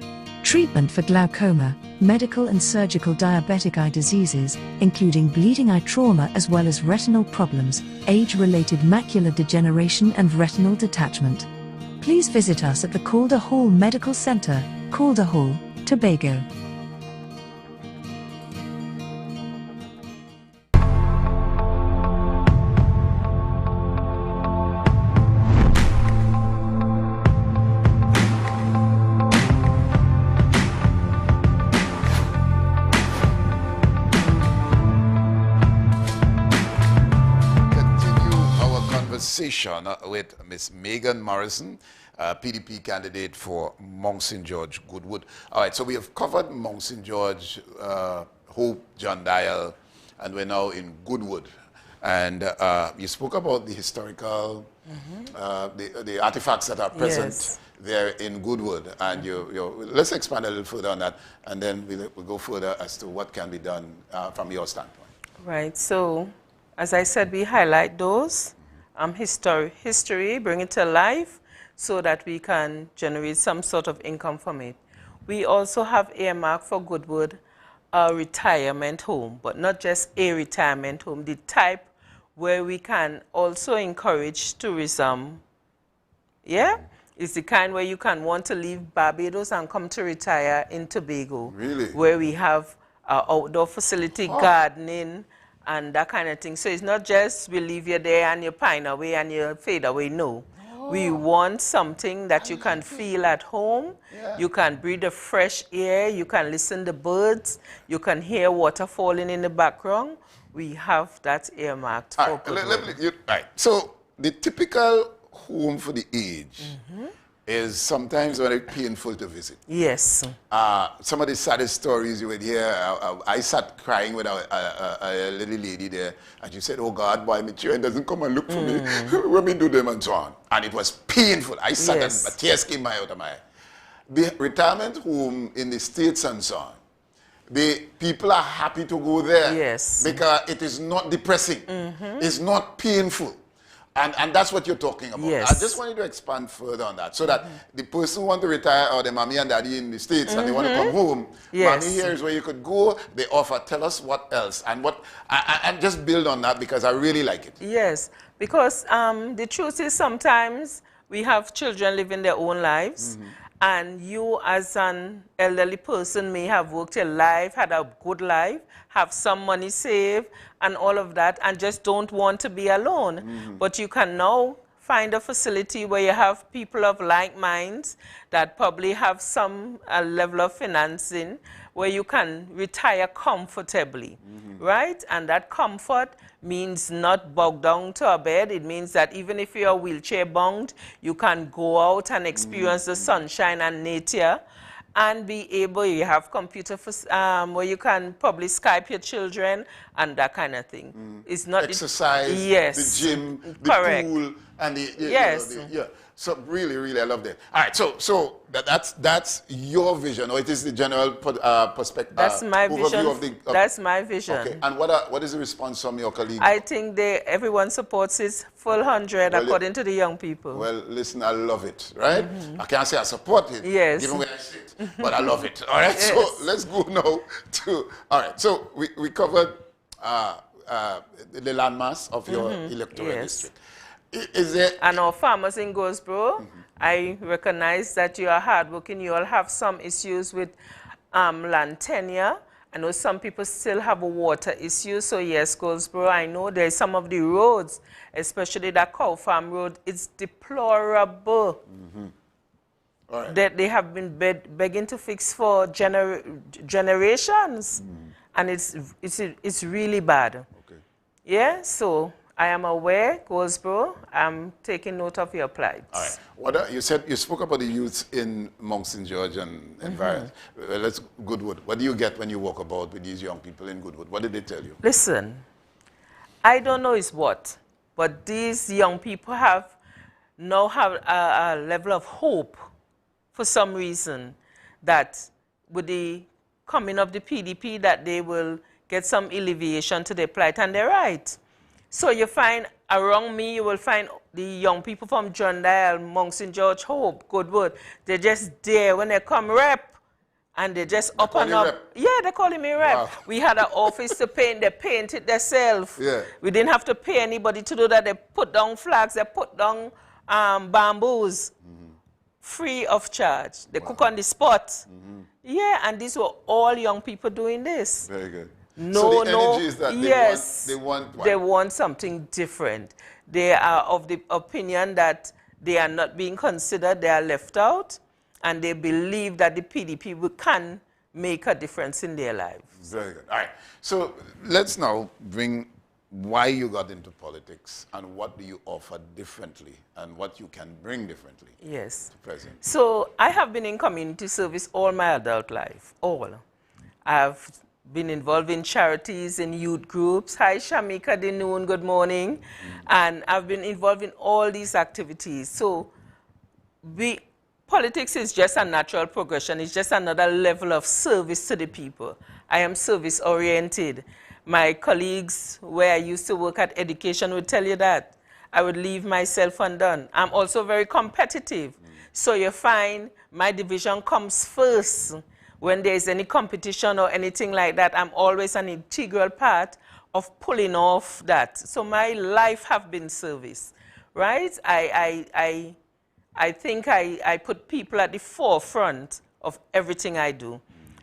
treatment for glaucoma, medical and surgical diabetic eye diseases, including bleeding eye trauma as well as retinal problems, age-related macular degeneration and retinal detachment. Please visit us at the Calder Hall Medical Center, Calder Hall, Tobago. Conversation with Miss Megan Morrison, PDP candidate for Mount St. George, Goodwood. All right, so we have covered Mount St. George, Hope, John Dial, and we're now in Goodwood. And you spoke about the historical, the artifacts that are present there in Goodwood. And let's expand a little further on that, and then we'll go further as to what can be done from your standpoint. Right, so as I said, we highlight those. History, bring it to life so that we can generate some sort of income from it. We also have earmarked for Goodwood a retirement home, but not just a retirement home, the type where we can also encourage tourism. Yeah? It's the kind where you can want to leave Barbados and come to retire in Tobago. Really? Where we have outdoor facility, gardening, and that kind of thing. So it's not just we leave you there and you pine away and you fade away. No. We want something that you can feel at home. You can breathe the fresh air. You can listen to birds. You can hear water falling in the background. We have that earmarked for Goodwood. Right. So the typical home for the aged is sometimes very painful to visit. Yes. Some of the saddest stories you would hear, I sat crying with a little lady there, and she said, "Oh God, why my children doesn't come and look for me when we do them," and so on. And it was painful. I sat and tears came out of my eye. The retirement home in the States and so on, the people are happy to go there. Yes. Because it is not depressing. It's not painful. And that's what you're talking about. Yes. I just wanted to expand further on that so that the person who want to retire, or the mommy and daddy in the States and they want to come home, mommy here is where you could go. They offer, tell us what else, and and just build on that because I really like it. Yes, because the truth is sometimes we have children living their own lives, and you as an elderly person may have worked your life, had a good life, have some money saved and all of that, and just don't want to be alone. But you can now find a facility where you have people of like minds that probably have some level of financing where you can retire comfortably, right? And that comfort means not bogged down to a bed. It means that even if you're wheelchair bound, you can go out and experience the sunshine and nature and be able, you have computer where you can probably Skype your children and that kind of thing. It's not exercise, the gym, the pool, and the so really, really, I love that. All right, so that's your vision, or it is the general perspective. That's my vision. That's my vision. Okay, and what is the response from your colleagues? I think everyone supports it full 100 according to the young people. Well, listen, I love it, right? I can't say I support it, given where I sit, but I love it. All right, so let's go now to, all right, so we covered the landmass of your electoral district. Is there... And our farmers in Goldsboro, I recognize that you are hardworking. You all have some issues with land tenure. I know some people still have a water issue. So yes, Goldsboro, I know there's some of the roads, especially that Cow Farm Road, it's deplorable. That they have been begging to fix for generations. And it's really bad. Yeah, so I am aware, Goldsboro. I'm taking note of your plight. All right. What you said, you spoke about the youth in Mount St. George and environs. Let's Goodwood. What do you get when you walk about with these young people in Goodwood? What did they tell you? Listen, I don't know is what, but these young people now have a level of hope for some reason that with the coming of the PDP that they will get some alleviation to their plight, and they're right. So you find around me, you will find the young people from John Dial, Mount St. George, Hope, Goodwood. They're just there when they come rep, and they just up and up. Yeah, they're calling me rep. Wow. We had an office to paint. They paint it themselves. Yeah. We didn't have to pay anybody to do that. They put down flags. They put down bamboos. Free of charge. They cook on the spot. Yeah, and these were all young people doing this. Very good. No, so the energy is that they want something different. They are of the opinion that they are not being considered, they are left out, and they believe that the PDP can make a difference in their lives. Very good. All right. So let's now bring why you got into politics and what do you offer differently and what you can bring differently. Yes. To present. So I have been in community service all my adult life, all. I've been involved in charities, in youth groups. Hi, Shamika, the noon, good morning. And I've been involved in all these activities. So politics is just a natural progression. It's just another level of service to the people. I am service-oriented. My colleagues where I used to work at education would tell you that. I would leave myself undone. I'm also very competitive. So you find my division comes first. When there's any competition or anything like that, I'm always an integral part of pulling off that. So my life have been service, right? I think I put people at the forefront of everything I do,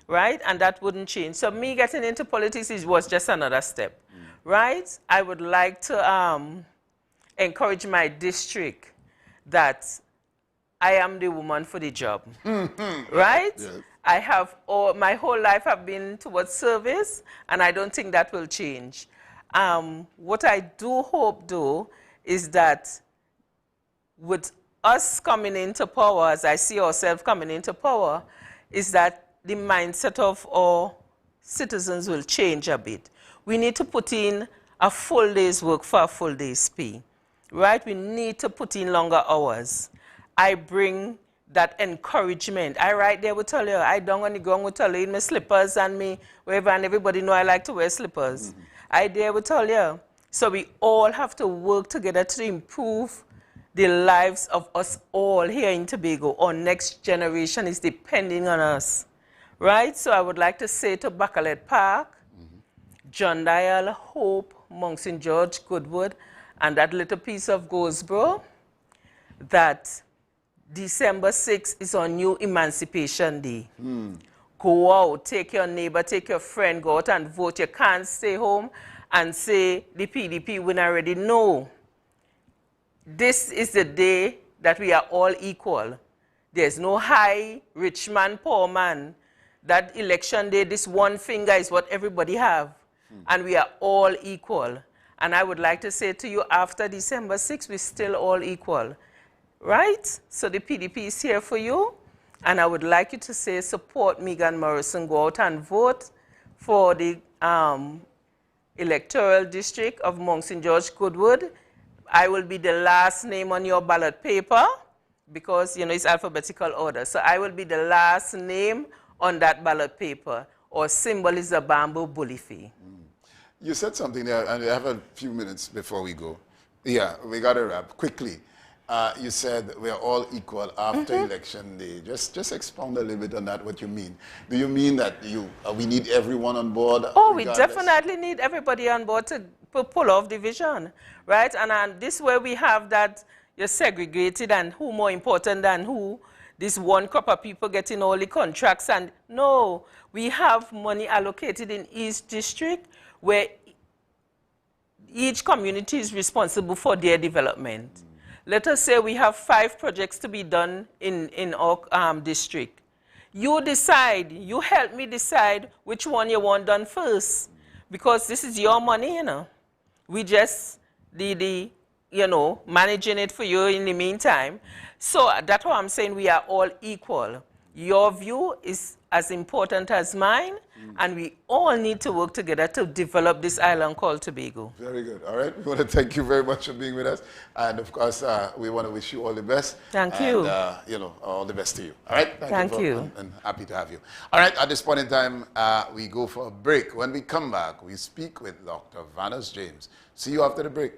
right? And that wouldn't change. So me getting into politics was just another step, right? I would like to encourage my district that I am the woman for the job, right? Yes. I have my whole life have been towards service, and I don't think that will change. What I do hope, though, is that with us coming into power, as I see ourselves coming into power, is that the mindset of our citizens will change a bit. We need to put in a full day's work for a full day's pay, right? We need to put in longer hours. I bring that encouragement. I right there will tell you, I don't on the ground will tell you in my slippers and me wherever, and everybody know I like to wear slippers. I there will tell you. So we all have to work together to improve the lives of us all here in Tobago. Our next generation is depending on us, right? So I would like to say to Bacalet Park, John Dial, Hope, Mount St. George, Goodwood, and that little piece of Goldsboro, that December 6th is our new Emancipation Day. Go out, take your neighbor, take your friend, go out and vote. You can't stay home and say the PDP win already. No. This is the day that we are all equal. There's no high, rich man, poor man. That election day, this one finger is what everybody have. And we are all equal. And I would like to say to you, after December 6th, we're still all equal. Right? So the PDP is here for you. And I would like you to say, support Megan Morrison. Go out and vote for the electoral district of Mount St. George, Goodwood. I will be the last name on your ballot paper because, you know, it's alphabetical order. So I will be the last name on that ballot paper. Our symbol is a bamboo bully fee. You said something there, and we have a few minutes before we go. Yeah, we got to wrap quickly. You said we are all equal after election day. Just expound a little bit on that, what you mean. Do you mean that we need everyone on board? Oh, regardless? We definitely need everybody on board pull off division, right? And this way we have that you're segregated and who more important than who. This one crop of people getting all the contracts, and no, we have money allocated in each district where each community is responsible for their development. Let us say we have 5 projects to be done in our district. You decide, you help me decide which one you want done first, because this is your money, you know. We just, managing it for you in the meantime. So that's why I'm saying we are all equal. Your view is as important as mine, and we all need to work together to develop this island called Tobago. Very good. All right. We want to thank you very much for being with us. And, of course, we want to wish you all the best. Thank you. And, all the best to you. All right? Thank you. And happy to have you. All right. At this point in time, we go for a break. When we come back, we speak with Dr. Vanus James. See you after the break.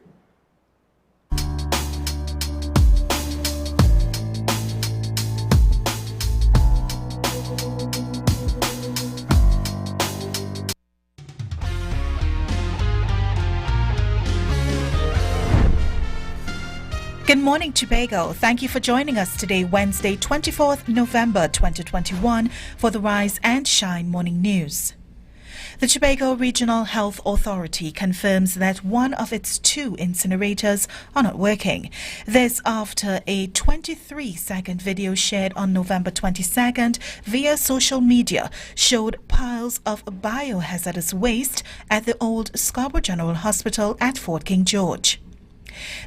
Good morning, Tobago. Thank you for joining us today, Wednesday, 24th November 2021, for the Rise and Shine Morning News. The Tobago Regional Health Authority confirms that one of its 2 incinerators are not working. This after a 23-second video shared on November 22nd via social media showed piles of biohazardous waste at the old Scarborough General Hospital at Fort King George.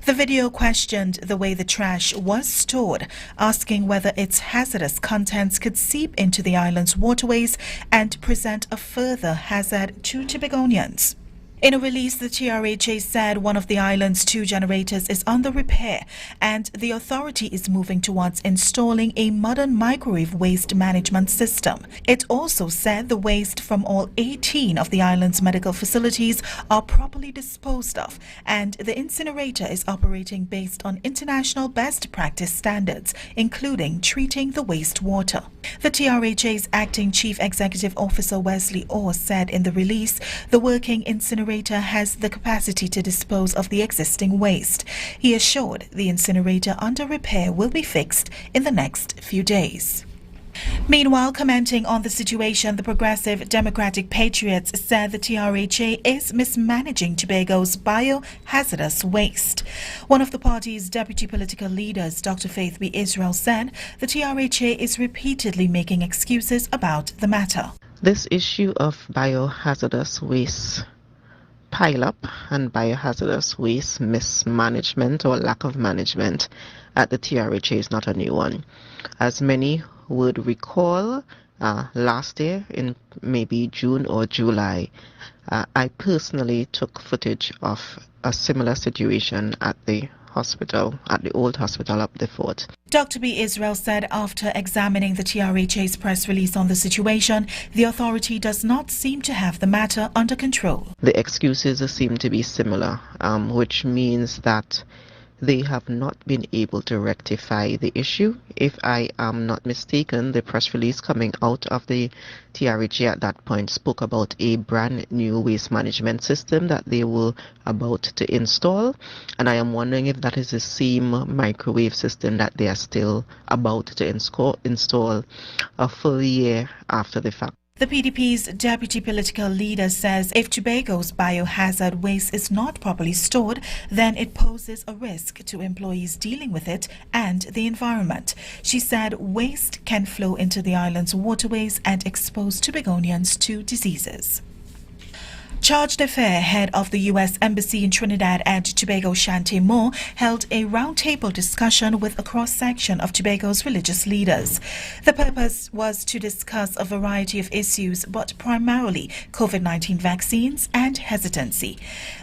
The video questioned the way the trash was stored, asking whether its hazardous contents could seep into the island's waterways and present a further hazard to Tobagonians. In a release, the TRHA said one of the island's 2 generators is under repair and the authority is moving towards installing a modern microwave waste management system. It also said the waste from all 18 of the island's medical facilities are properly disposed of, and the incinerator is operating based on international best practice standards, including treating the wastewater. The TRHA's acting chief executive officer Wesley Orr said in the release the working incinerator has the capacity to dispose of the existing waste. He assured the incinerator under repair will be fixed in the next few days. Meanwhile, commenting on the situation, the Progressive Democratic Patriots said the TRHA is mismanaging Tobago's biohazardous waste. One of the party's deputy political leaders, Dr. Faith B. Israel, said the TRHA is repeatedly making excuses about the matter. This issue of biohazardous waste pile-up and biohazardous waste mismanagement or lack of management at the TRHA is not a new one. As many would recall, last year in maybe June or July, I personally took footage of a similar situation at the hospital, at the old hospital up the fort. Dr. B. Israel said after examining the TRHA's press release on the situation, the authority does not seem to have the matter under control. The excuses seem to be similar, which means that they have not been able to rectify the issue. If I am not mistaken, the press release coming out of the TRHA at that point spoke about a brand new waste management system that they were about to install, and I am wondering if that is the same microwave system that they are still about to install a full year after the fact. The PDP's deputy political leader says if Tobago's biohazard waste is not properly stored, then it poses a risk to employees dealing with it and the environment. She said waste can flow into the island's waterways and expose Tobagonians to diseases. Charge d'Affaires, head of the U.S. Embassy in Trinidad and Tobago, Shante Moore, held a roundtable discussion with a cross-section of Tobago's religious leaders. The purpose was to discuss a variety of issues, but primarily COVID-19 vaccines and hesitancy.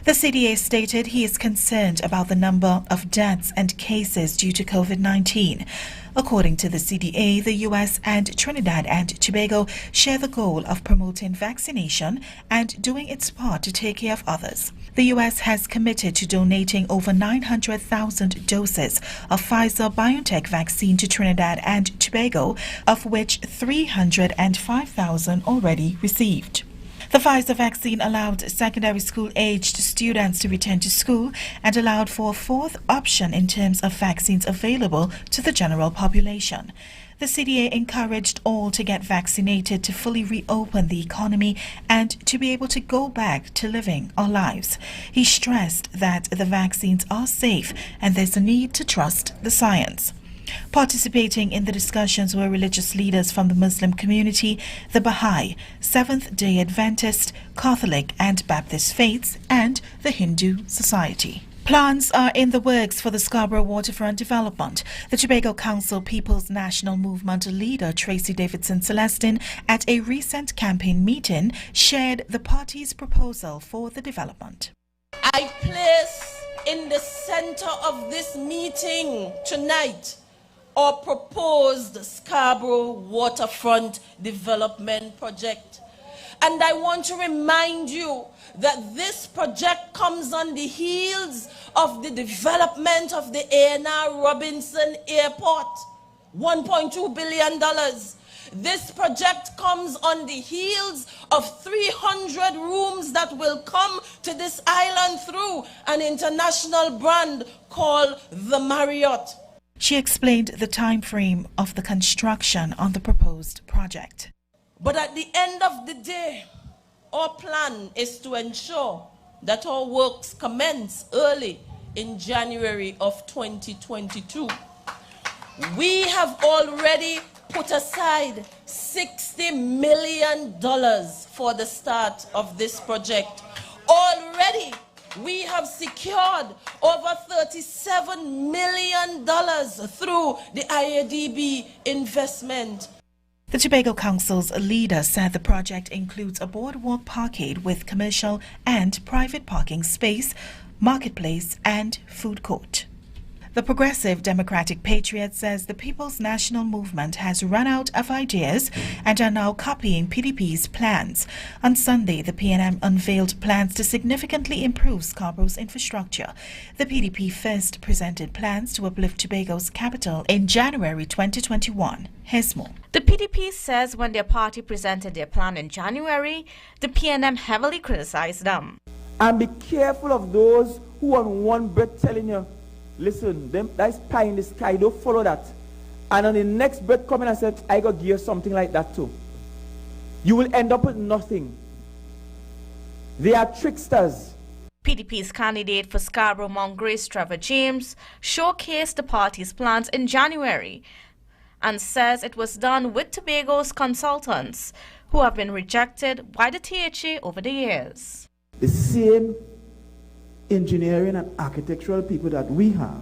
The CDA stated he is concerned about the number of deaths and cases due to COVID-19. According to the CDA, the U.S. and Trinidad and Tobago share the goal of promoting vaccination and doing its part to take care of others. The U.S. has committed to donating over 900,000 doses of Pfizer-BioNTech vaccine to Trinidad and Tobago, of which 305,000 already received. The Pfizer vaccine allowed secondary school-aged students to return to school and allowed for a fourth option in terms of vaccines available to the general population. The CDA encouraged all to get vaccinated to fully reopen the economy and to be able to go back to living our lives. He stressed that the vaccines are safe and there's a need to trust the science. Participating in the discussions were religious leaders from the Muslim community, the Baha'i, Seventh-day Adventist, Catholic and Baptist faiths, and the Hindu Society. Plans are in the works for the Scarborough waterfront development. The Tobago Council People's National Movement leader Tracy Davidson Celestin at a recent campaign meeting shared the party's proposal for the development. I place in the center of this meeting tonight our proposed Scarborough waterfront development project. And I want to remind you that this project comes on the heels of the development of the A&R Robinson Airport, $1.2 billion. This project comes on the heels of 300 rooms that will come to this island through an international brand called the Marriott. She explained the time frame of the construction on the proposed project. But at the end of the day, our plan is to ensure that our works commence early in January of 2022. We have already put aside $60 million for the start of this project. Already, we have secured over $37 million through the IADB investment. The Tobago Council's leader said the project includes a boardwalk parkade with commercial and private parking space, marketplace and food court. The Progressive Democratic Patriot says the People's National Movement has run out of ideas and are now copying PDP's plans. On Sunday, the PNM unveiled plans to significantly improve Scarborough's infrastructure. The PDP first presented plans to uplift Tobago's capital in January 2021. Here's more. The PDP says when their party presented their plan in January, the PNM heavily criticized them. And be careful of those who on one breath telling you, listen, that's pie in the sky, don't follow that. And on the next breath coming and said, I got gear something like that too. You will end up with nothing. They are tricksters. PDP's candidate for Scarborough Mount Grace, Trevor James, showcased the party's plans in January and says it was done with Tobago's consultants who have been rejected by the THA over the years. The same engineering and architectural people that we have,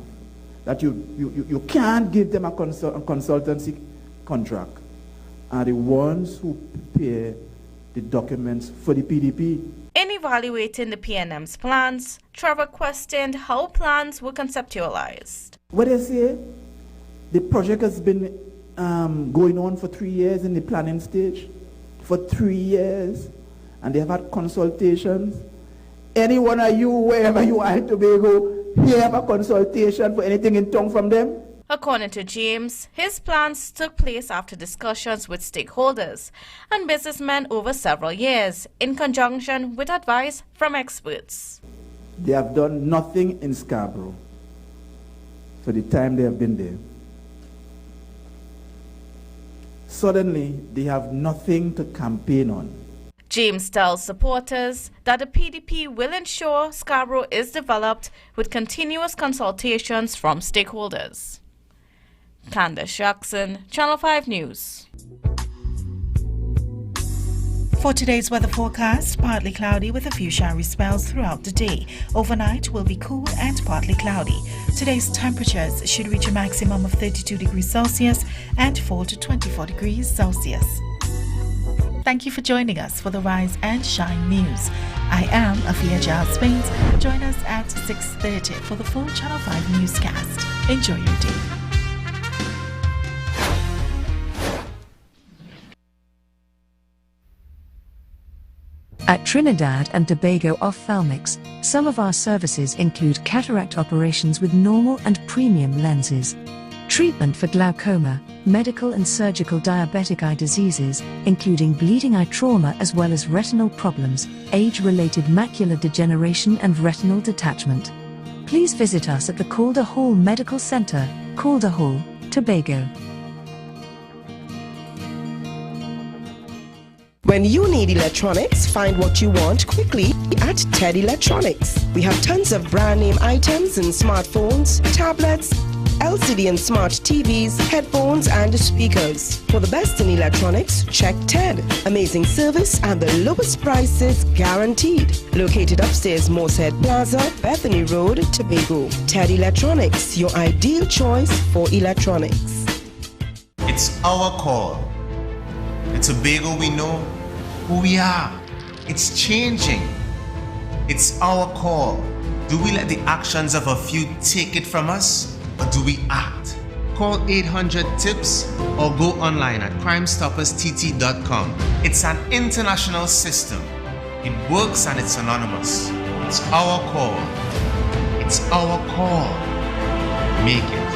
that you can't give them a consultancy contract, are the ones who prepare the documents for the PDP. In evaluating the PNM's plans, Trevor questioned how plans were conceptualized. What they say, the project has been going on for 3 years in the planning stage, for 3 years, and they have had consultations. Any one of you, wherever you are in Tobago, you have a consultation for anything in town from them? According to James, his plans took place after discussions with stakeholders and businessmen over several years, in conjunction with advice from experts. They have done nothing in Scarborough for the time they have been there. Suddenly, they have nothing to campaign on. James tells supporters that the PDP will ensure Scarborough is developed with continuous consultations from stakeholders. Candace Jackson, Channel 5 News. For today's weather forecast, partly cloudy with a few showery spells throughout the day. Overnight will be cool and partly cloudy. Today's temperatures should reach a maximum of 32 degrees Celsius and fall to 24 degrees Celsius. Thank you for joining us for the Rise and Shine News. I am Afia Giles Baines. Join us at 6:30 for the full Channel 5 newscast. Enjoy your day. At Trinidad and Tobago Ophthalmics, some of our services include cataract operations with normal and premium lenses, treatment for glaucoma, medical and surgical diabetic eye diseases, including bleeding eye trauma as well as retinal problems, age-related macular degeneration and retinal detachment. Please visit us at the Calder Hall Medical Center, Calder Hall, Tobago. When you need electronics, find what you want quickly at Ted Electronics. We have tons of brand name items in smartphones, tablets, LCD and smart TVs, headphones and speakers. For the best in electronics, check Ted. Amazing service and the lowest prices guaranteed. Located upstairs Moosehead Plaza, Bethany Road, Tobago. Ted Electronics, your ideal choice for electronics. It's our call. At Tobago we know who we are. It's changing. It's our call. Do we let the actions of a few take it from us? Or do we act? Call 800-TIPS or go online at crimestopperstt.com. It's an international system. It works and it's anonymous. It's our call. It's our call. Make it.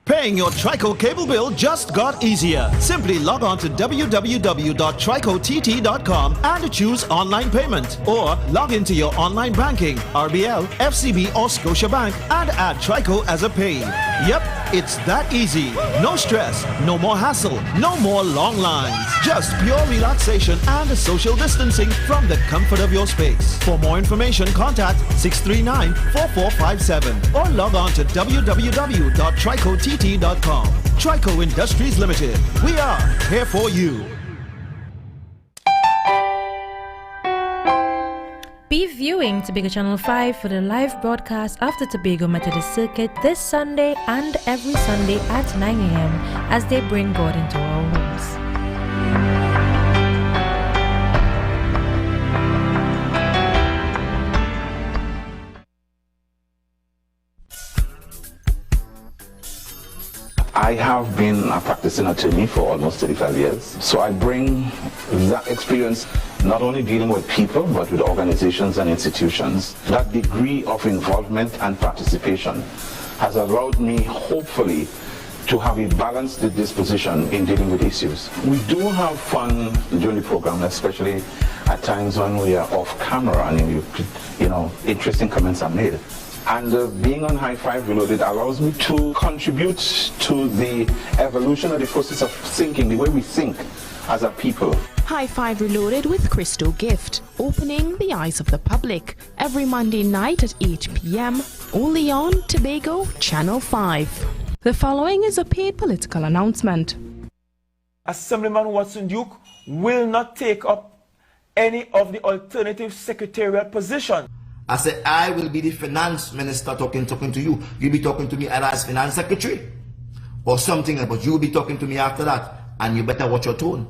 Paying your Trico cable bill just got easier. Simply log on to www.tricott.com and choose online payment. Or log into your online banking, RBL, FCB or Scotiabank and add Trico as a pay. Yep, it's that easy. No stress, no more hassle, no more long lines. Just pure relaxation and social distancing from the comfort of your space. For more information, contact 639-4457 or log on to www.tricott.com. Trico Industries Limited. We are here for you. Be viewing Tobago Channel 5 for the live broadcast of the Tobago Methodist Circuit this Sunday and every Sunday at 9 a.m. as they bring God into our homes. I have been a practicing attorney for almost 35 years, so I bring that experience not only dealing with people but with organizations and institutions. That degree of involvement and participation has allowed me, hopefully, to have a balanced disposition in dealing with issues. We do have fun during the program, especially at times when we are off camera and interesting comments are made. And being on High Five Reloaded allows me to contribute to the evolution of the process of thinking, the way we think as a people. High Five Reloaded with Crystal Gift, opening the eyes of the public every Monday night at 8 p.m. only on Tobago Channel 5. The following is a paid political announcement. Assemblyman Watson Duke will not take up any of the alternative secretarial positions. I said, I will be the finance minister talking to you. You'll be talking to me either as finance secretary or something else, but you'll be talking to me after that, and you better watch your tone.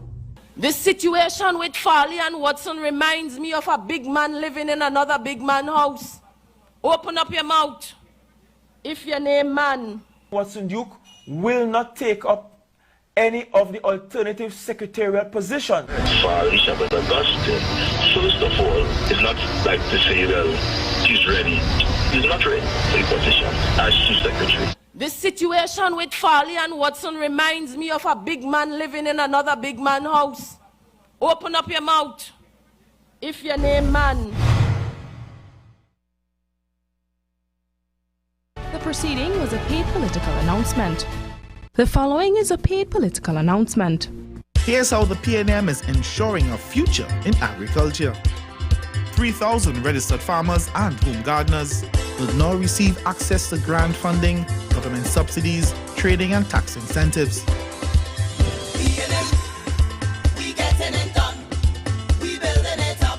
This situation with Farley and Watson reminds me of a big man living in another big man house. Open up your mouth if your name man. Watson Duke will not take up any of the alternative secretarial positions. For Elizabeth Augustine, first of all, it's not like to say, well, he's ready. He's not ready for the position as chief secretary. This situation with Farley and Watson reminds me of a big man living in another big man house. Open up your mouth if your name man. The proceeding was a paid political announcement. The following is a paid political announcement. Here's how the PNM is ensuring a future in agriculture. 3,000 registered farmers and home gardeners will now receive access to grant funding, government subsidies, trading and tax incentives. PNM, we getting it done. We building it up.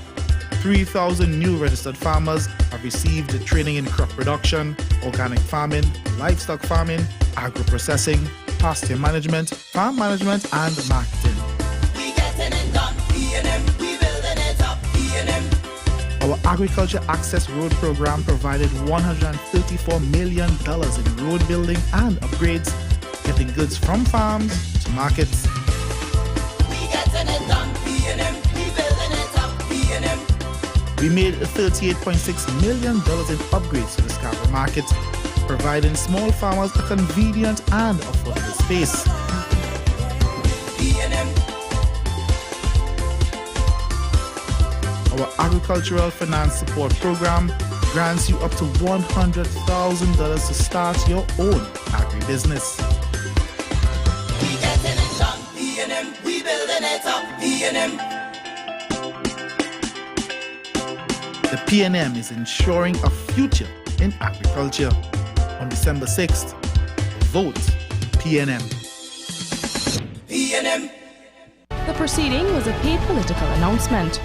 3,000 new registered farmers have received training in crop production, organic farming, livestock farming, agro-processing, pasture management, farm management, and marketing. We getting it done. PNM, we building it up. PNM. Our Agriculture Access Road Program provided $134 million in road building and upgrades, getting goods from farms to markets. We getting it done. PNM, we building it up. PNM. We made $38.6 million in upgrades to the Scarborough market, providing small farmers a convenient and affordable space. Our agricultural finance support program grants you up to $100,000 to start your own agribusiness. We getting it done, P&M, we building it up, P&M. The PNM is ensuring a future in agriculture. On December 6th, vote PNM. PNM. The proceeding was a paid political announcement.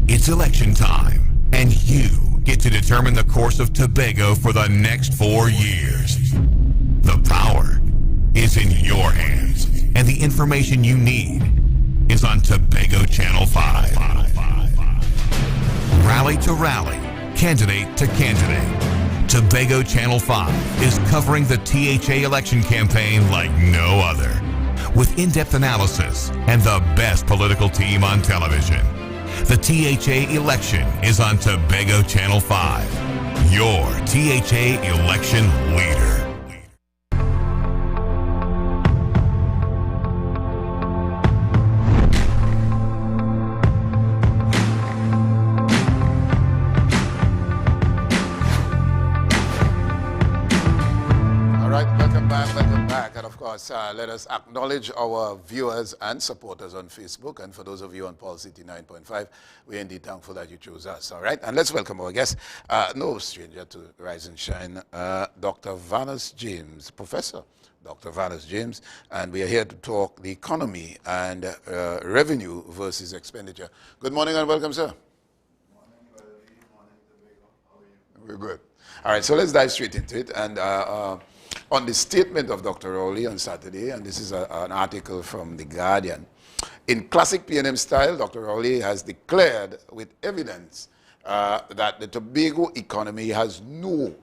It's election time, and you get to determine the course of Tobago for the next 4 years. The power is in your hands, and the information you need is on Tobago Channel 5. Rally to rally, candidate to candidate. Tobago Channel 5 is covering the THA election campaign like no other, with in-depth analysis and the best political team on television. The THA election is on Tobago Channel 5, your THA election leader. Welcome back. And of course, let us acknowledge our viewers and supporters on Facebook. And for those of you on Paul City 9.5, we're indeed thankful that you chose us. All right. And let's welcome our guest, no stranger to Rise and Shine, Dr. Vanus James, Professor Dr. Vanus James. And we are here to talk the economy and revenue versus expenditure. Good morning and welcome, sir. We're good. All right. So let's dive straight into it. And on the statement of Dr. Rowley on Saturday, and this is an article from The Guardian, in classic PNM style, Dr. Rowley has declared with evidence that the Tobago economy has now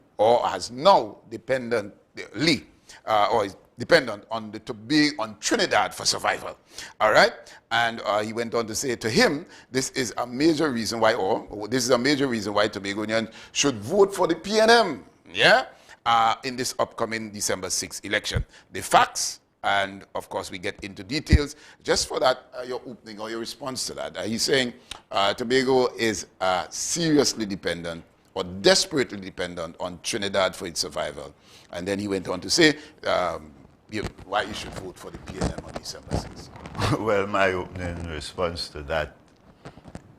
dependently, or is dependent on the Tobago, on Trinidad for survival. All right? And he went on to say, to him, this is a major reason why, Tobagonians should vote for the PNM. Yeah? In this upcoming December 6th election. The facts, and of course we get into details. Just for that, your opening or your response to that. He's saying Tobago is seriously dependent or desperately dependent on Trinidad for its survival. And then he went on to say why you should vote for the PNM on December 6th. Well, my opening response to that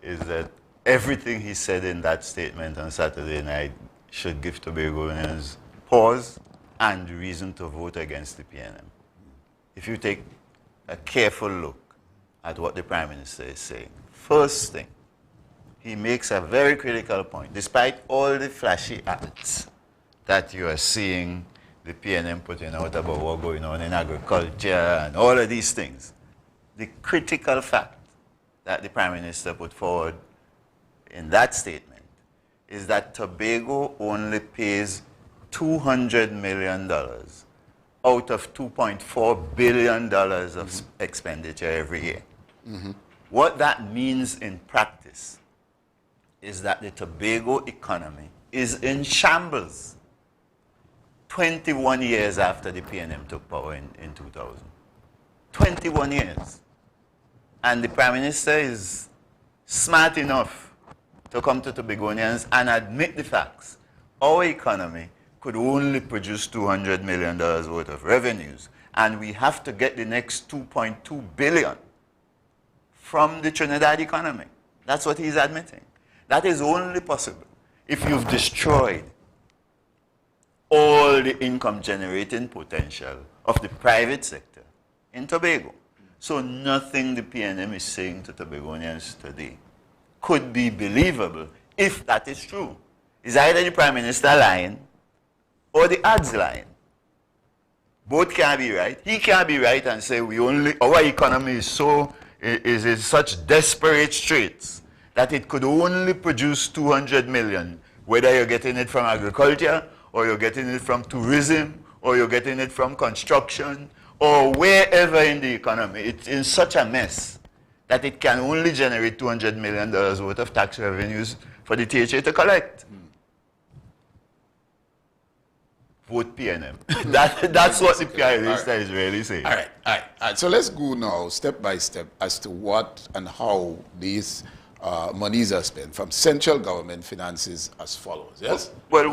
is that everything he said in that statement on Saturday night should give Tobagonians pause and reason to vote against the PNM. If you take a careful look at what the Prime Minister is saying, first thing, he makes a very critical point. Despite all the flashy acts that you are seeing the PNM putting out about what's going on in agriculture and all of these things, the critical fact that the Prime Minister put forward in that statement is that Tobago only pays $200 million out of $2.4 billion of expenditure every year. Mm-hmm. What that means in practice is that the Tobago economy is in shambles 21 years after the PNM took power in 2000. 21 years. And the Prime Minister is smart enough to come to Tobagonians and admit the facts. Our economy could only produce $200 million worth of revenues, and we have to get the next $2.2 billion from the Trinidad economy. That's what he's admitting. That is only possible if you've destroyed all the income generating potential of the private sector in Tobago. So nothing the PNM is saying to Tobagonians today could be believable if that is true. It's either the Prime Minister lying or the ads lying. Both can't be right. He can't be right and say our economy is in such desperate straits that it could only produce 200 million, whether you're getting it from agriculture or you're getting it from tourism or you're getting it from construction or wherever in the economy. It's in such a mess that it can only generate $200 million worth of tax revenues for the THA to collect. Vote PNM. That's what the Prime Minister is really saying. All right. So let's go now step by step as to what and how these monies are spent from central government finances as follows. Yes. Well,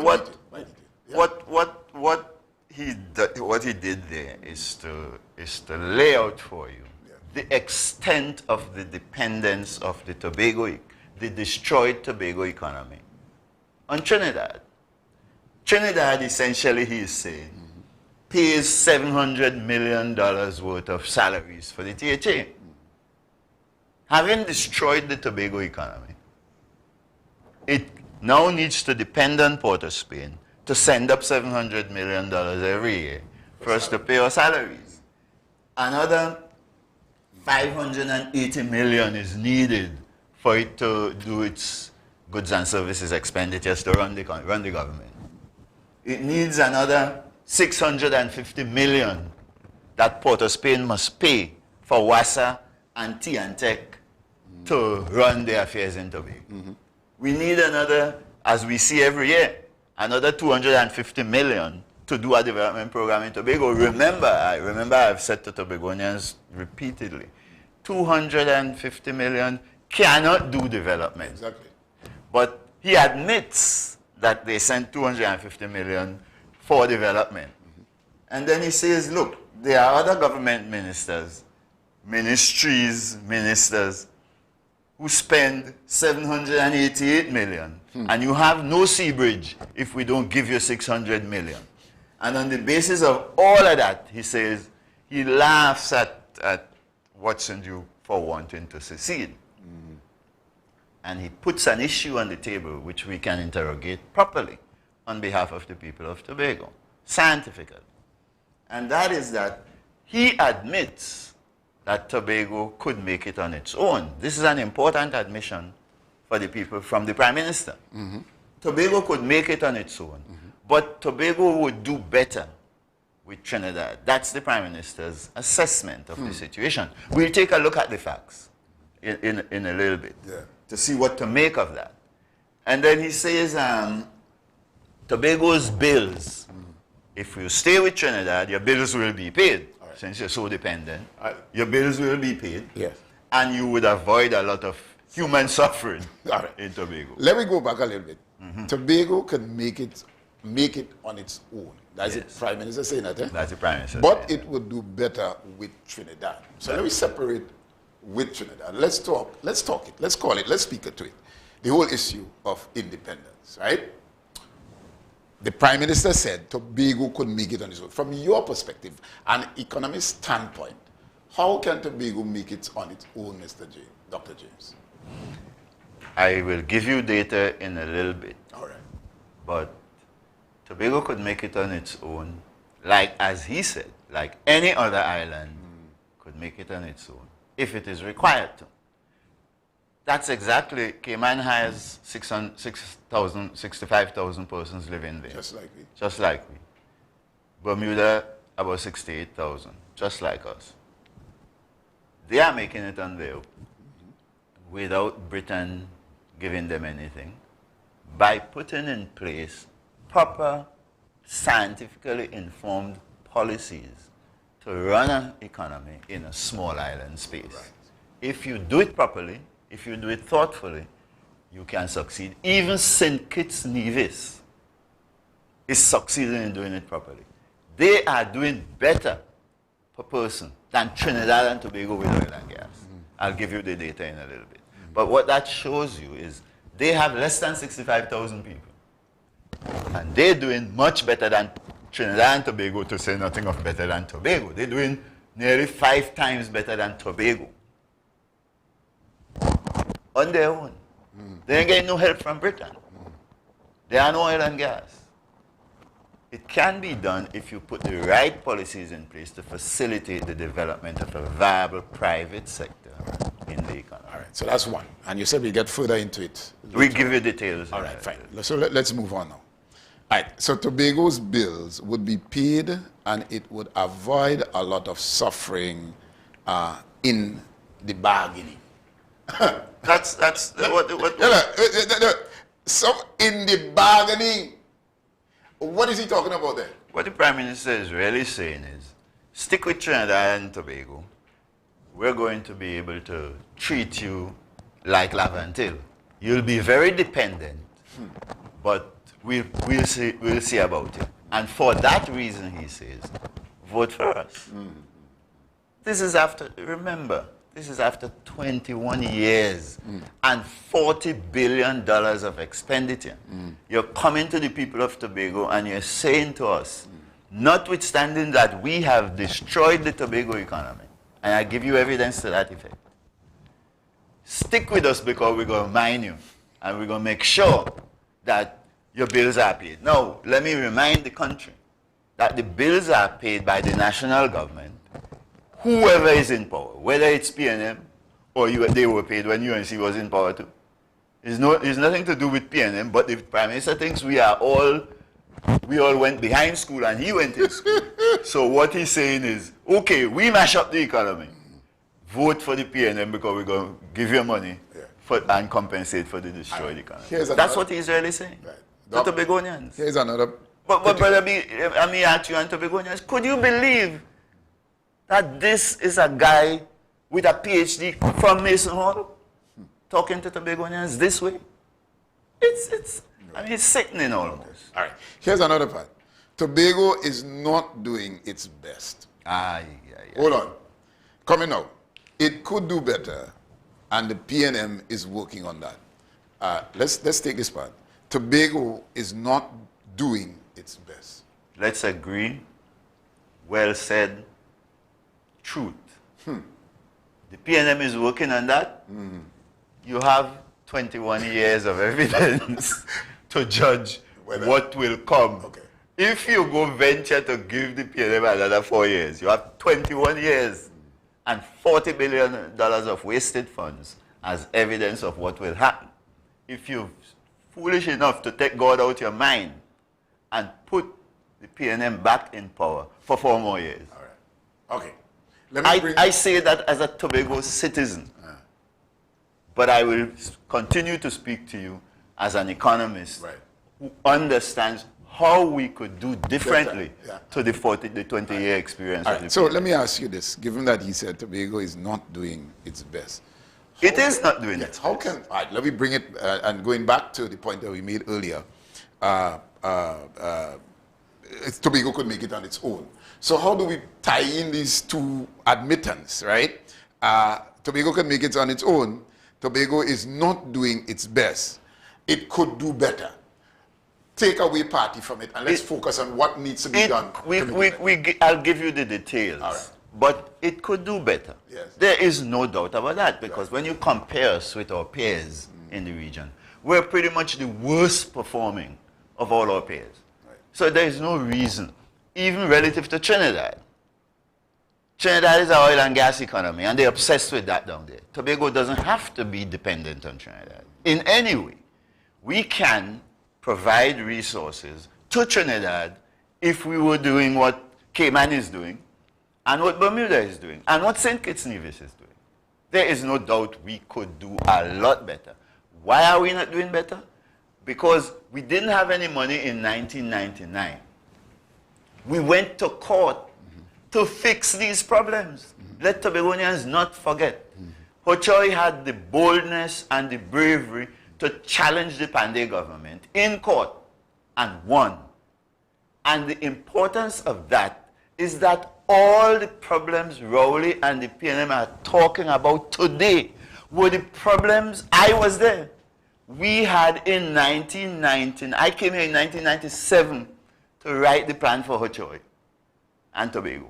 what he did there is to lay out for you the extent of the dependence of the the destroyed Tobago economy on Trinidad. Trinidad, essentially, he is saying, pays $700 million worth of salaries for the THA. Having destroyed the Tobago economy, it now needs to depend on Port of Spain to send up $700 million every year for us to pay our salaries. Another $580 million is needed for it to do its goods and services expenditures to run the government. It needs another $650 million that Port of Spain must pay for WASA and T&Tech to run their affairs in Tobago. We need another, as we see every year, another $250 million to do a development program in Tobago. Remember I've said to Tobagonians repeatedly, $250 million cannot do development. Exactly. But he admits that they sent $250 million for development. And then he says, look, there are other government ministers, ministries, ministers, who spend $788 million. And you have no sea bridge if we don't give you $600 million. And on the basis of all of that, he says, he laughs at Watson Duke for wanting to secede. And he puts an issue on the table which we can interrogate properly on behalf of the people of Tobago, scientifically. And that is that he admits that Tobago could make it on its own. This is an important admission for the people from the Prime Minister. Tobago could make it on its own, but Tobago would do better with Trinidad. That's the Prime Minister's assessment of the situation. We'll take a look at the facts in a little bit. To see what to make of that. And then he says, Tobago's bills, if you stay with Trinidad, your bills will be paid. Since you're so dependent, your bills will be paid. Yes. And you would avoid a lot of human suffering in Tobago. Let me go back a little bit. Tobago can make it on its own. That's the Prime Minister saying that, eh? That's the Prime Minister. But it would do better with Trinidad. So let me separate with Trinidad. Let's talk it, let's call it, let's speak to it. The whole issue of independence, right? The Prime Minister said Tobago could make it on its own. From your perspective, an economist standpoint, how can Tobago make it on its own, Dr. James? I will give you data in a little bit. All right. But Tobago could make it on its own, like, as he said, like any other island could make it on its own, if it is required to. That's exactly, Cayman has 65,000 persons living there. Just like we. Just like we. Bermuda, about 68,000, just like us. They are making it on their own, without Britain giving them anything, by putting in place proper, scientifically informed policies to run an economy in a small island space. Right. If you do it properly, if you do it thoughtfully, you can succeed. Even St. Kitts Nevis is succeeding in doing it properly. They are doing better per person than Trinidad and Tobago with oil and gas. I'll give you the data in a little bit. But what that shows you is they have less than 65,000 people. And they're doing much better than Trinidad and Tobago, to say nothing of better than Tobago. They're doing nearly 5 times better than Tobago. On their own. They ain't getting no help from Britain. There are no oil and gas. It can be done if you put the right policies in place to facilitate the development of a viable private sector in the economy. All right, so that's one. And you said we'll get further into it. We give you details. All right, fine. So let's move on now. All right, so Tobago's bills would be paid and it would avoid a lot of suffering in the bargaining. That's what So in the bargaining, what is he talking about there? What the Prime Minister is really saying is, stick with Trinidad and Tobago. We're going to be able to treat you like Lavantil. You'll be very dependent, but we'll see about it. And for that reason, he says, vote for us. This is after, remember, this is after 21 years and $40 billion of expenditure. You're coming to the people of Tobago and you're saying to us, notwithstanding that we have destroyed the Tobago economy, and I give you evidence to that effect, stick with us because we're going to mine you and we're going to make sure that your bills are paid. Now, let me remind the country that the bills are paid by the national government, whoever is in power, whether it's PNM or they were paid when UNC was in power too. It's nothing to do with PNM, but the Prime Minister thinks we all went behind school and he went in school. So what he's saying is, okay, we mash up the economy. Vote for the PNM because we're going to give you money and compensate for the destroyed economy. That's what he's really saying. Right. The Tobagonians. Here's another. But brother, I mean, at you and Tobagonians, could you believe that this is a guy with a PhD from Mason Hall talking to Tobagonians this way? I mean, it's sickening almost. All right. Here's another part. Tobago is not doing its best. Hold on. Coming out. It could do better, and the PNM is working on that. Let's take this part. Tobago is not doing its best. Let's agree. Well said. Truth. The PNM is working on that. You have 21 years of evidence to judge what will come. If you go venture to give the PNM another 4 years, you have 21 years and $40 billion of wasted funds as evidence of what will happen. If you're foolish enough to take God out your mind and put the PNM back in power for 4 more years. All right. Okay. I say that as a Tobago citizen, but I will continue to speak to you as an economist who understands how we could do differently to the 20-year experience. All right. So let me ask you this, given that he said Tobago is not doing its best. It is not doing it. How can, all right, let me bring it, and going back to the point that we made earlier, Tobago could make it on its own. So how do we tie in these two admittance, right? Tobago can make it on its own. Tobago is not doing its best. It could do better. Take away party from it, and let's focus on what needs to be done. I'll give you the details. All right. But it could do better. Yes. There is no doubt about that, because when you compare us with our peers in the region, we're pretty much the worst performing of all our peers. Right. So there is no reason, even relative to Trinidad. Trinidad is an oil and gas economy, and they're obsessed with that down there. Tobago doesn't have to be dependent on Trinidad in any way. We can provide resources to Trinidad if we were doing what Cayman is doing, and what Bermuda is doing, and what St. Kitts Nevis is doing. There is no doubt we could do a lot better. Why are we not doing better? Because we didn't have any money in 1999. We went to court to fix these problems. Let Tobagonians not forget. Hochoy had the boldness and the bravery to challenge the Pandey government in court and won. And the importance of that is that all the problems Rowley and the PNM are talking about today were the problems I was there. We had in 1919, I came here in 1997 to write the plan for Hochoy and Tobago,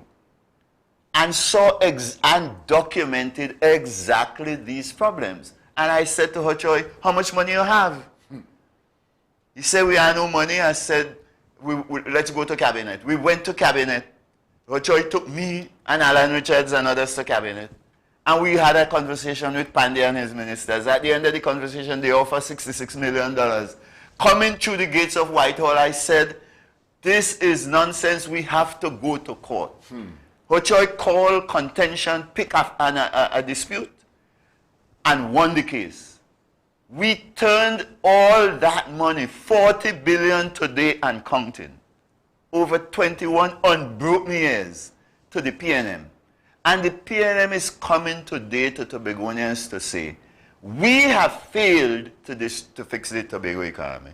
and saw and documented exactly these problems. And I said to Hochoy, how much money you have? He said, we have no money. I said, let's go to cabinet. We went to cabinet. Hochoy took me and Alan Richards and others to cabinet. And we had a conversation with Pandey and his ministers. At the end of the conversation, they offered $66 million. Coming through the gates of Whitehall, I said, this is nonsense. We have to go to court. Hochoy called contention, pick up a dispute. and won the case. We turned all that money, 40 billion today and counting, over 21 unbroken years, to the PNM. And the PNM is coming today to Tobagonians to say, we have failed to fix the Tobago economy.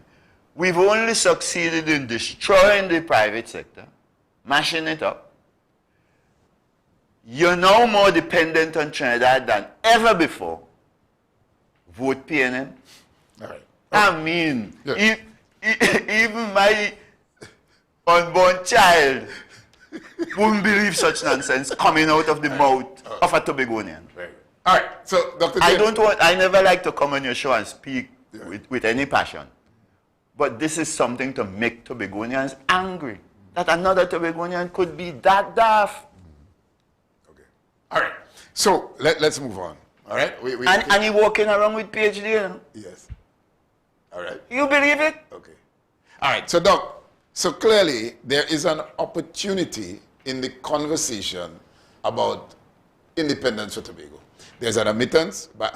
We've only succeeded in destroying the private sector, mashing it up. You're now more dependent on Trinidad than ever before. Vote PNM. All right. I mean, even my unborn child wouldn't believe such nonsense coming out of the mouth of a Tobagonian. Right. All right. So, Dr. I never like to come on your show and speak with any passion. But this is something to make Tobagonians angry. That another Tobagonian could be that daft. Okay. All right. So, let's move on. All right? And he walking around with PhD, you know? Yes. All right. You believe it? Okay. All right. So, Doc, so clearly there is an opportunity in the conversation about independence for Tobago. There's an admittance by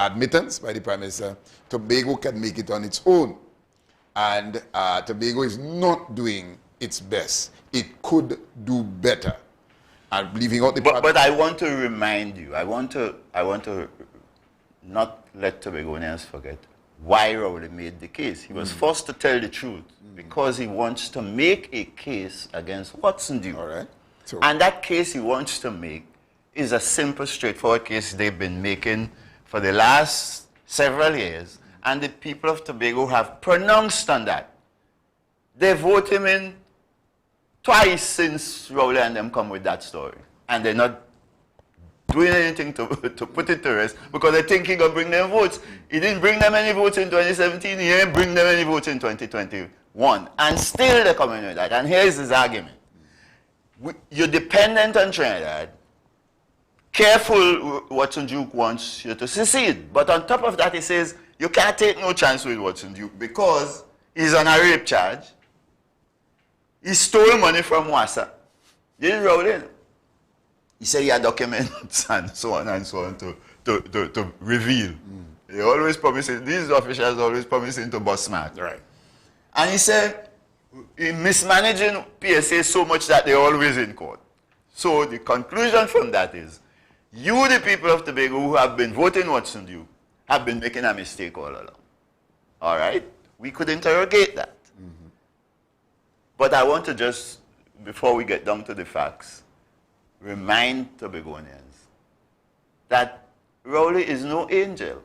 the Prime Minister, Tobago can make it on its own. And Tobago is not doing its best. It could do better. And leaving out the but I want to remind you, I want to not let Tobagonians forget why Rowley made the case. He was forced to tell the truth because he wants to make a case against Watson Duke. All right. So, and that case he wants to make is a simple, straightforward case they've been making for the last several years, and the people of Tobago have pronounced on that. They vote him in twice since Rowley and them come with that story, and they're not doing anything to put it to rest because they think he's going to bring them votes. He didn't bring them any votes in 2017, he didn't bring them any votes in 2021, and still they're coming with that. And here's his argument. You're dependent on Trinidad. Careful, Watson Duke wants you to secede. But on top of that, he says, you can't take no chance with Watson Duke because he's on a rape charge. He stole money from Wassa. Didn't roll in. He said he had documents and so on to reveal. He always promises, these officials always promising to bust smart. Right. And he said, he's mismanaging PSA so much that they're always in court. So the conclusion from that is, you, the people of Tobago who have been voting Watson Duke, have been making a mistake all along. All right? We could interrogate that. But I want to just, before we get down to the facts, remind Tobagonians that Rowley is no angel.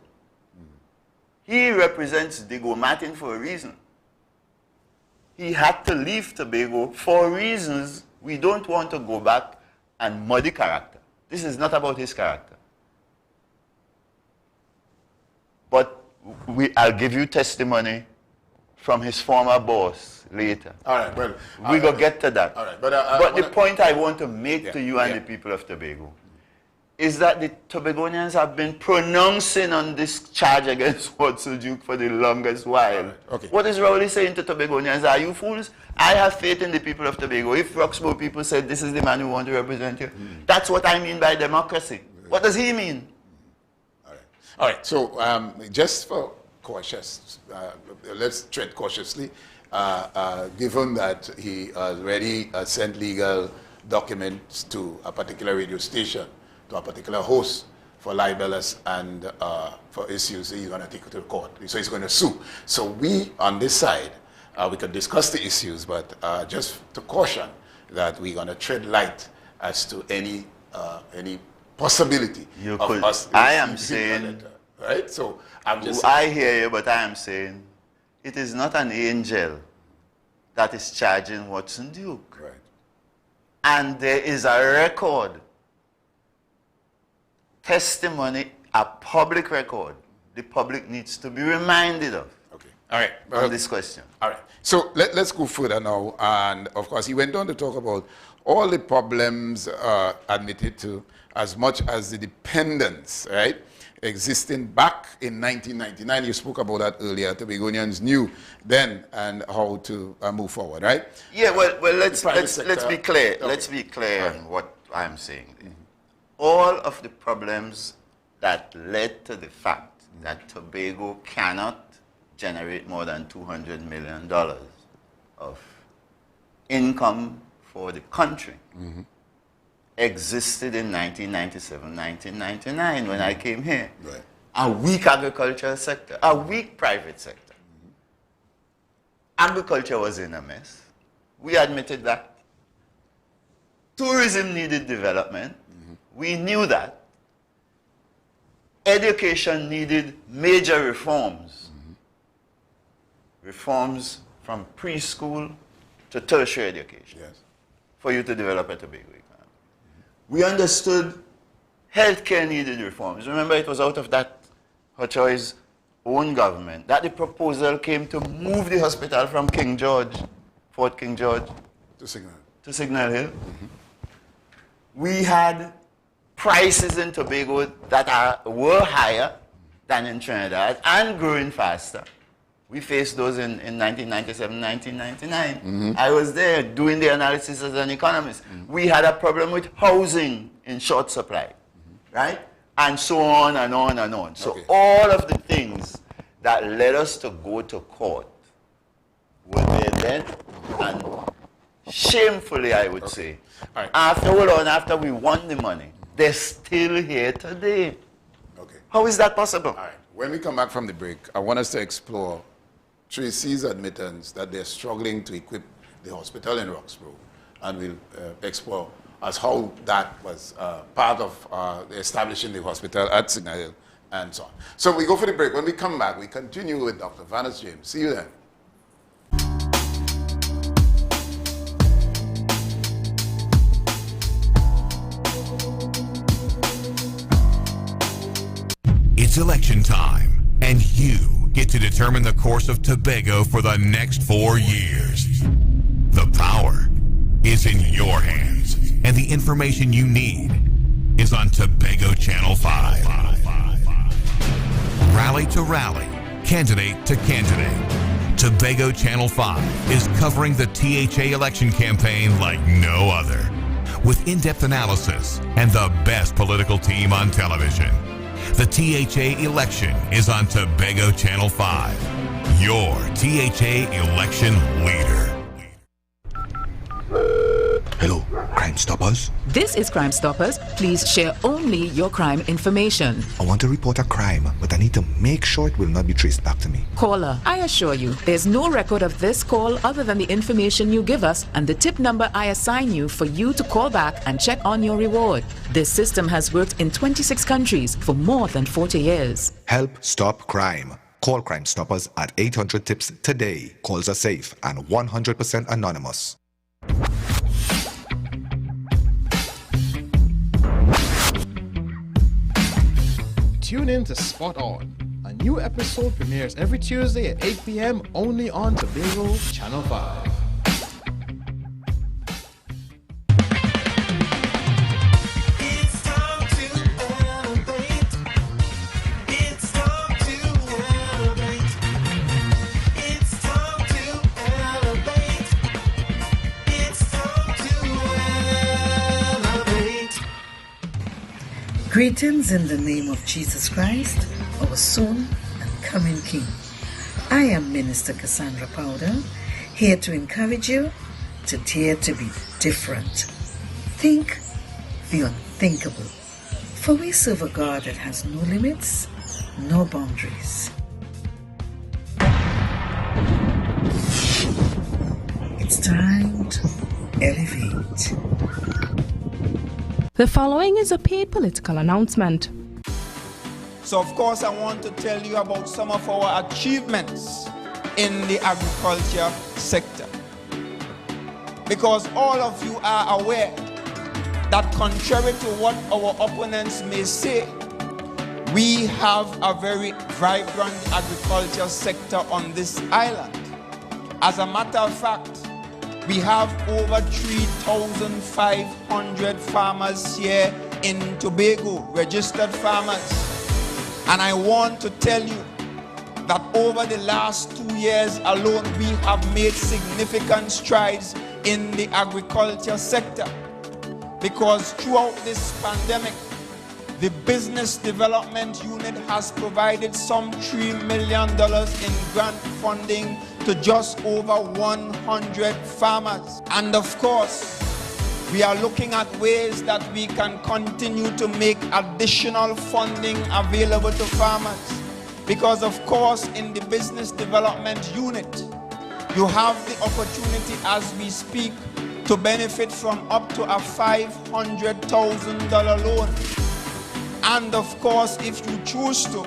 He represents Diego Martin for a reason. He had to leave Tobago for reasons we don't want to go back and muddy character. This is not about his character. But I'll give you testimony from his former boss later. All right, well, we're going to get to that. All right, but the point I want to make to you and the people of Tobago is that the Tobagonians have been pronouncing on this charge against Watson Duke for the longest while. Right, okay. What is Rowley saying to Tobagonians? Are you fools? I have faith in the people of Tobago. If Roxborough people said this is the man who wants to represent you, that's what I mean by democracy. What does he mean? All right, so just for cautious, let's tread cautiously, given that he already sent legal documents to a particular radio station, to a particular host for libelous and for issues he's going to take it to the court. So he's going to sue. So we, on this side, we could discuss the issues, but just to caution that we're going to tread light as to any possibility of us. I am saying, right? So I'm just. I hear you, but I am saying, it is not an angel that is charging Watson Duke. Right. And there is a record, testimony, a public record. The public needs to be reminded of. Okay. All right. On this question. All right. So let's go further now. And of course, he went on to talk about all the problems admitted to, as much as the dependence, right, existing back in 1999. You spoke about that earlier. Tobagonians knew then and how to move forward, right? Yeah. Well, let's be clear. Okay. Let's be clear on what I'm saying. All of the problems that led to the fact that Tobago cannot generate more than $200 million of income for the country existed in 1997, 1999 when I came here. Right. A weak agricultural sector, a weak private sector. Agriculture was in a mess. We admitted that. Tourism needed development. We knew that. Education needed major reforms. Reforms from preschool to tertiary education for you to develop a Tobago economy. We understood healthcare needed reforms. Remember, it was out of that Hochoi's own government that the proposal came to move the hospital from King George, Fort King George, to Signal Hill. We had prices in Tobago that were higher than in Trinidad and growing faster. We faced those in 1997, 1999. I was there doing the analysis as an economist. We had a problem with housing in short supply, right? And so on and on and on. So all of the things that led us to go to court were there then, and shamefully, I would say, after we won the money, they're still here today. How is that possible? All right. When we come back from the break, I want us to explore Tracy's admittance that they're struggling to equip the hospital in Roxborough, and we'll explore as how that was part of establishing the hospital at Signal Hill and so on. So we go for the break. When we come back, we continue with Dr. Vanessa James. See you then. It's election time, and you get to determine the course of Tobago for the next 4 years. The power is in your hands, and the information you need is on Tobago Channel 5. Rally to rally, candidate to candidate. Tobago Channel 5 is covering the THA election campaign like no other, with in-depth analysis and the best political team on television. The THA election is on Tobago Channel 5, your THA election leader. Hello, Crime Stoppers? This is Crime Stoppers. Please share only your crime information. I want to report a crime, but I need to make sure it will not be traced back to me. Caller, I assure you, there's no record of this call other than the information you give us and the tip number I assign you for you to call back and check on your reward. This system has worked in 26 countries for more than 40 years. Help stop crime. Call Crime Stoppers at 800-TIPS today. Calls are safe and 100% anonymous. Tune in to Spot On. A new episode premieres every Tuesday at 8 p.m. only on Tobago Channel 5. Greetings in the name of Jesus Christ, our soon and coming King. I am Minister Cassandra Powder, here to encourage you to dare to be different. Think the unthinkable, for we serve a God that has no limits, no boundaries. It's time to elevate. The following is a paid political announcement. So of course I want to tell you about some of our achievements in the agriculture sector. Because all of you are aware that contrary to what our opponents may say, we have a very vibrant agriculture sector on this island. As a matter of fact, we have over 3,500 farmers here in Tobago, registered farmers. And I want to tell you that over the last 2 years alone, we have made significant strides in the agriculture sector. Because throughout this pandemic, the Business Development Unit has provided some $3 million in grant funding to just over 100 farmers. And of course, we are looking at ways that we can continue to make additional funding available to farmers. Because of course, in the Business Development Unit, you have the opportunity as we speak to benefit from up to a $500,000 loan. And of course, if you choose to,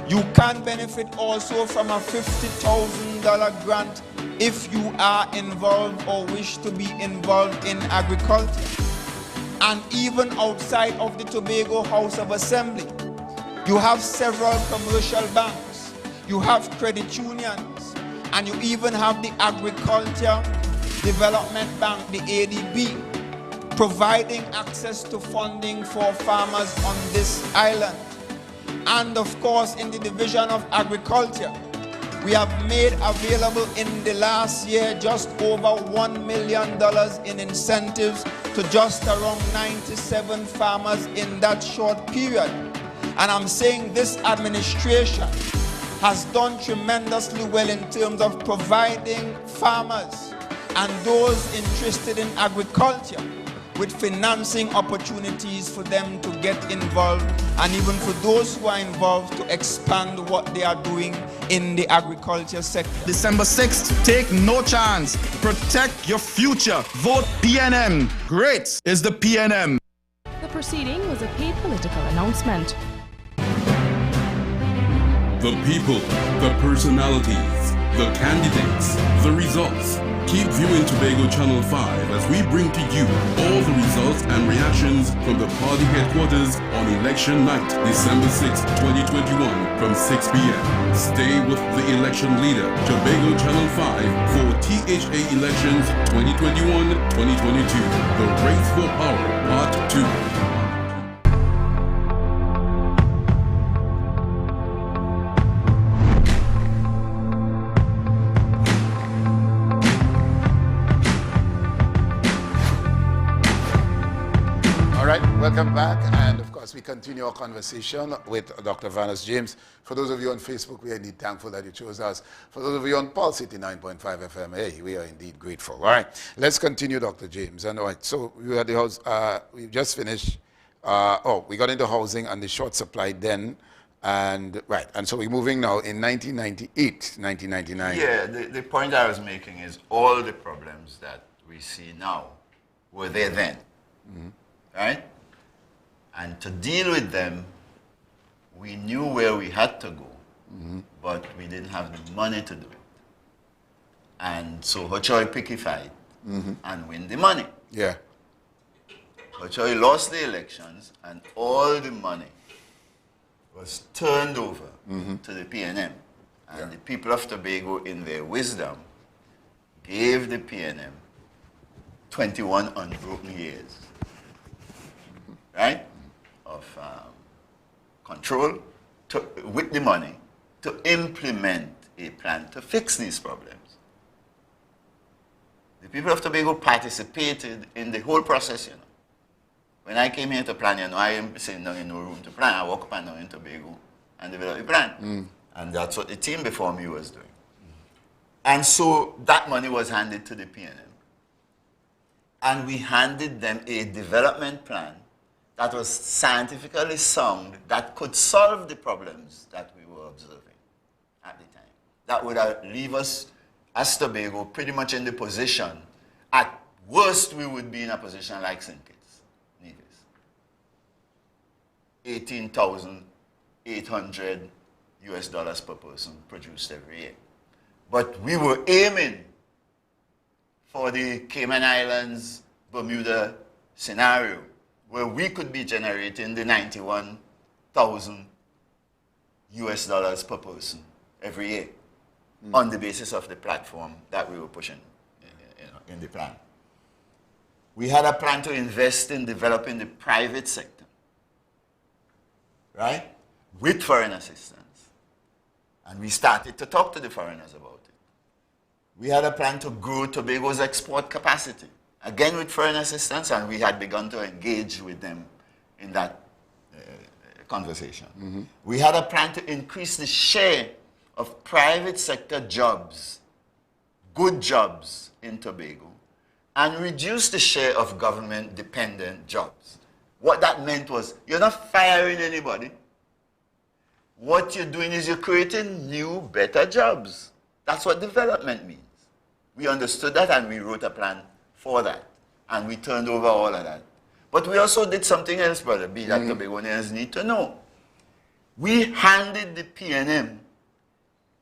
you can benefit also from a $50,000 grant if you are involved or wish to be involved in agriculture. And even outside of the Tobago House of Assembly, you have several commercial banks, you have credit unions, and you even have the Agriculture Development Bank, the ADB, providing access to funding for farmers on this island. And of course, in the Division of Agriculture, we have made available in the last year just over $1 million in incentives to just around 97 farmers in that short period. And I'm saying this administration has done tremendously well in terms of providing farmers and those interested in agriculture with financing opportunities for them to get involved, and even for those who are involved to expand what they are doing in the agriculture sector. December 6th, take no chance. Protect your future. Vote PNM. Great is the PNM. The proceeding was a paid political announcement. The people, the personalities, the candidates, the results. Keep viewing Tobago Channel 5 as we bring to you all the results and reactions from the party headquarters on election night, December 6, 2021 from 6 p.m. Stay with the election leader, Tobago Channel 5 for THA Elections 2021-2022, The Race for Power, Part 2. Welcome back, and of course we continue our conversation with Dr. Vanus James. For those of you on Facebook, we are indeed thankful that you chose us. For those of you on Pulse 89.5 FM, hey, we are indeed grateful. All right, let's continue, Dr. James. And all right, so we had the house, we just finished, we got into housing and the short supply then, and right, and so we're moving now in 1998, 1999. Yeah, the point I was making is all the problems that we see now were there then, right? And to deal with them, we knew where we had to go, but we didn't have the money to do it. And so Hochoy picky fight and win the money. Yeah. Hochoy lost the elections, and all the money was turned over to the PNM. And the people of Tobago, in their wisdom, gave the PNM 21 unbroken years, right? Of control with the money to implement a plan to fix these problems. The people of Tobago participated in the whole process, you know. When I came here to plan, you know, I am sitting down in no room to plan. I walk up and down in Tobago and develop a plan. And that's what the team before me was doing. And so that money was handed to the PNM. And we handed them a development plan that was scientifically sound, that could solve the problems that we were observing at the time. That would leave us, as Tobago, pretty much in the position, at worst we would be in a position like St. Kitts, Nevis. $18,800 per person produced every year. But we were aiming for the Cayman Islands, Bermuda scenario, where we could be generating the $91,000 per person every year on the basis of the platform that we were pushing in the plan. We had a plan to invest in developing the private sector, right, with foreign assistance. And we started to talk to the foreigners about it. We had a plan to grow Tobago's export capacity, again with foreign assistance, and we had begun to engage with them in that conversation. We had a plan to increase the share of private sector jobs, good jobs in Tobago, and reduce the share of government-dependent jobs. What that meant was, you're not firing anybody. What you're doing is you're creating new, better jobs. That's what development means. We understood that and we wrote a plan for that. And we turned over all of that. But we also did something else, Brother B, that Tobagonians need to know. We handed the PNM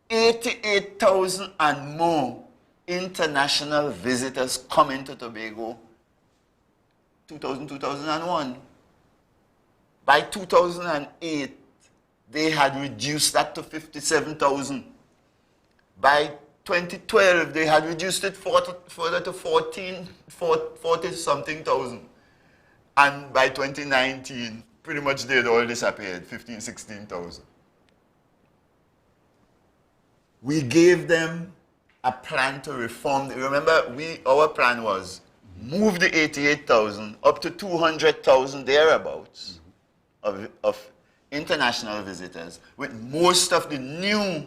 88,000 and more international visitors coming to Tobago 2001. By 2008, they had reduced that to 57,000. By 2012, they had reduced it further to 40-something thousand. And by 2019, pretty much they had all disappeared, 15, 16,000. We gave them a plan to reform. Remember, our plan was move the 88,000 up to 200,000 thereabouts of international visitors, with most of the new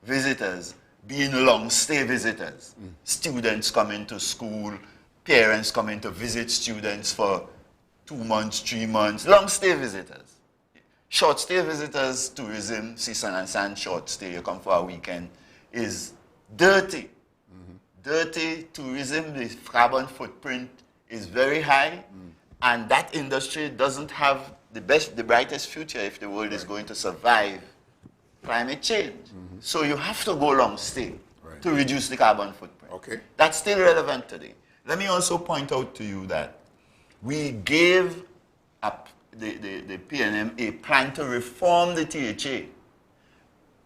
visitors being long-stay visitors. Students coming to school, parents coming to visit students for 2 months, 3 months, long-stay visitors. Short-stay visitors, tourism, season and sand, short-stay, you come for a weekend, is dirty. Dirty tourism, the carbon footprint is very high, and that industry doesn't have the brightest future if the world is going to survive climate change. So you have to go long-stay to reduce the carbon footprint. Okay. That's still relevant today. Let me also point out to you that we gave the PNM a plan to reform the THA.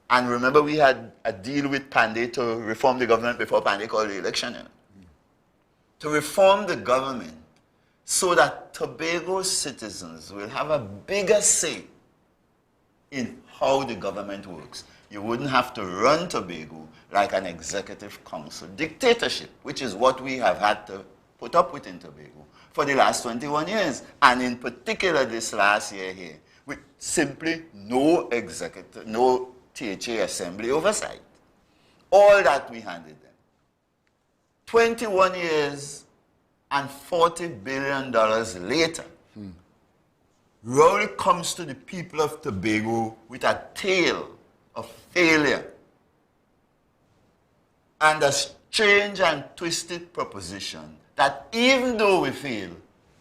And remember, we had a deal with Pandey to reform the government before Pandey called the election. To reform the government so that Tobago citizens will have a bigger say in how the government works. You wouldn't have to run Tobago like an executive council dictatorship, which is what we have had to put up with in Tobago for the last 21 years, and in particular this last year here, with simply no executive, no THA assembly oversight. All that we handed them. 21 years and $40 billion later, Rowley comes to the people of Tobago with a tale of failure and a strange and twisted proposition that even though we fail,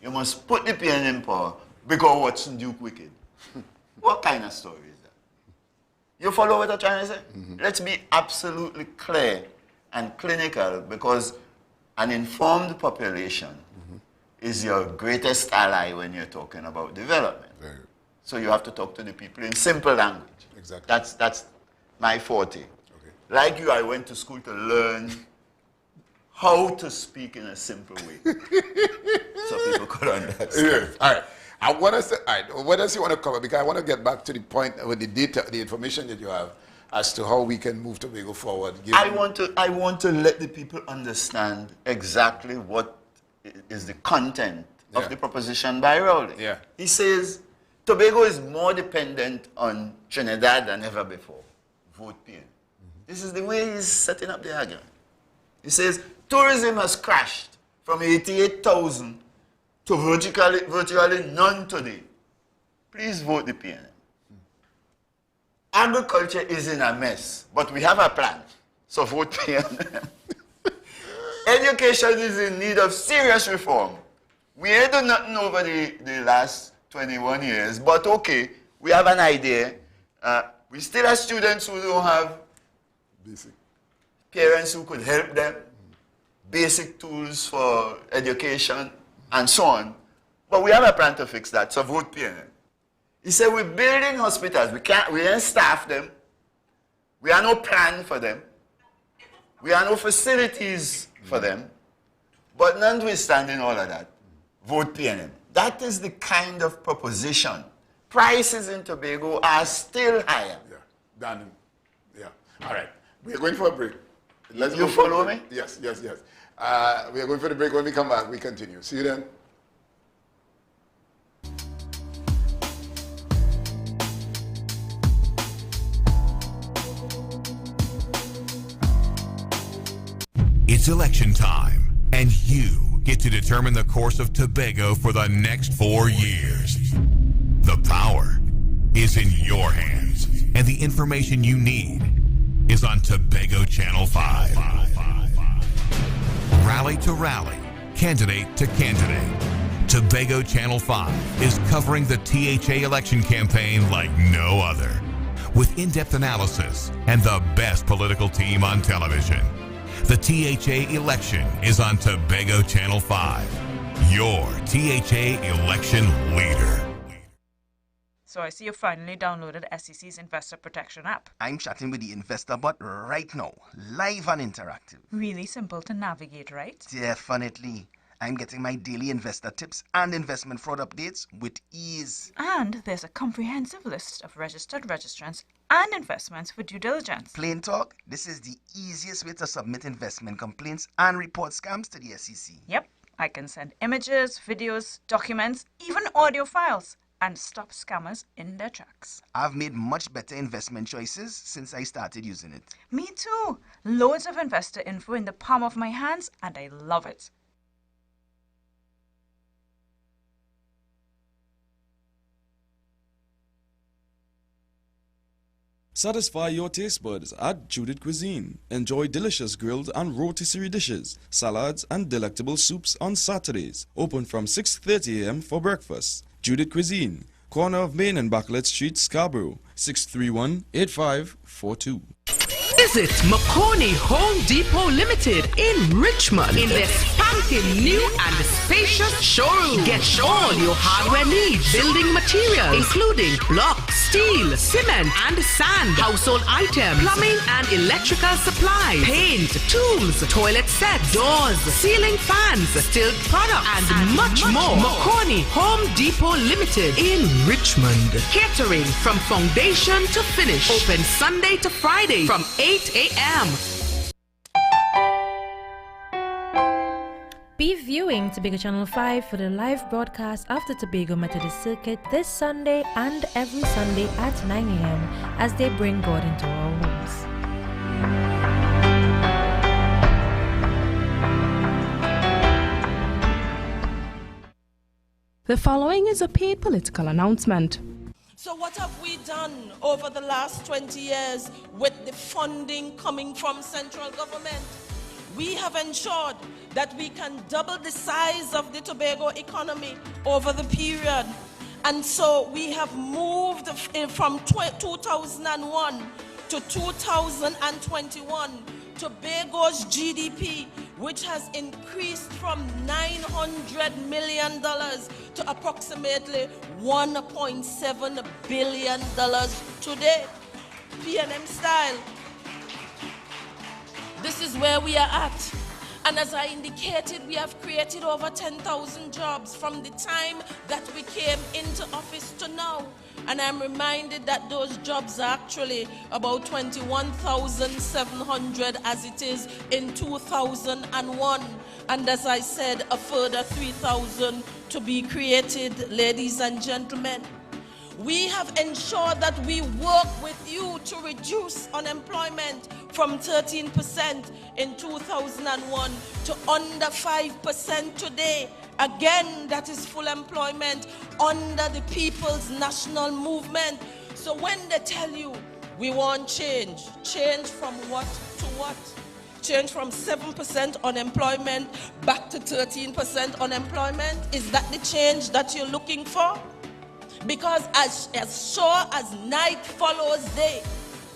you must put the PN in power because Watson Duke wicked. What kind of story is that? You follow what I'm trying to say? Let's be absolutely clear and clinical, because an informed population is your greatest ally when you're talking about development. So you have to talk to the people in simple language. Exactly. That's my forte. Like you, I went to school to learn how to speak in a simple way so people could understand. Yes. All right. I want to say, all right, what else you want to cover? Because I want to get back to the point with the data, the information that you have as to how we can move Tobago forward. I want to let the people understand exactly what is the content of the proposition by Rowley. Yeah. He says Tobago is more dependent on Trinidad than ever before. Vote PN. This is the way he's setting up the argument. He says tourism has crashed from 88,000 to virtually none today. Please vote the PN. Agriculture is in a mess, but we have a plan. So vote PN. Education is in need of serious reform. We ain't done nothing over the last 21 years, but okay, we have an idea. We still have students who don't have parents who could help them, basic tools for education, and so on. But we have a plan to fix that, so vote PNM. He said we're building hospitals. We ain't staff them. We have no plan for them. We have no facilities for them. But notwithstanding all of that, vote PNM. That is the kind of proposition. Prices in Tobago are still higher. Yeah. All right. We're going for a break. You follow me? Yes. We are going for the break. When we come back, we continue. See you then. It's election time, and you get to determine the course of Tobago for the next 4 years. The power is in your hands, and the information you need is on Tobago Channel 5. Rally to rally, candidate to candidate. Tobago Channel 5 is covering the THA election campaign like no other, with in-depth analysis and the best political team on television. The THA election is on Tobago Channel 5, your THA election leader. So I see you finally downloaded SEC's Investor Protection app. I'm chatting with the investor bot right now, live and interactive. Really simple to navigate, right? Definitely. I'm getting my daily investor tips and investment fraud updates with ease. And there's a comprehensive list of registered registrants and investments for due diligence. Plain talk, this is the easiest way to submit investment complaints and report scams to the SEC. Yep, I can send images, videos, documents, even audio files, and stop scammers in their tracks. I've made much better investment choices since I started using it. Me too. Loads of investor info in the palm of my hands, and I love it. Satisfy your taste buds at Judith Cuisine. Enjoy delicious grilled and rotisserie dishes, salads, and delectable soups on Saturdays. Open from 6:30 a.m. for breakfast. Judith Cuisine, corner of Main and Backlet Street, Scarborough, 631-8542. Visit McCorney Home Depot Limited in Richmond in their spanking new and spacious showroom. Get all your hardware needs, building materials, including block, steel, cement, and sand, household items, plumbing and electrical supplies, paint, tools, toilet sets, doors, ceiling fans, steel products, and much more. McCorney Home Depot Limited in Richmond. Catering from foundation to finish. Open Sunday to Friday from 8 a.m. Be viewing Tobago Channel 5 for the live broadcast of the Tobago Methodist Circuit this Sunday and every Sunday at 9 a.m. as they bring God into our homes. The following is a paid political announcement. So what have we done over the last 20 years with the funding coming from central government? We have ensured that we can double the size of the Tobago economy over the period. And so we have moved from 2001 to 2021, Tobago's GDP, which has increased from $900 million to approximately $1.7 billion today. PNM style. This is where we are at. And as I indicated, we have created over 10,000 jobs from the time that we came into office to now. And I'm reminded that those jobs are actually about 21,700 as it is in 2001. And as I said, a further 3,000 to be created, ladies and gentlemen. We have ensured that we work with you to reduce unemployment from 13% in 2001 to under 5% today. Again, that is full employment under the People's National Movement. So when they tell you we want change, change from what to what? Change from 7% unemployment back to 13% unemployment? Is that the change that you're looking for? Because as sure as night follows day,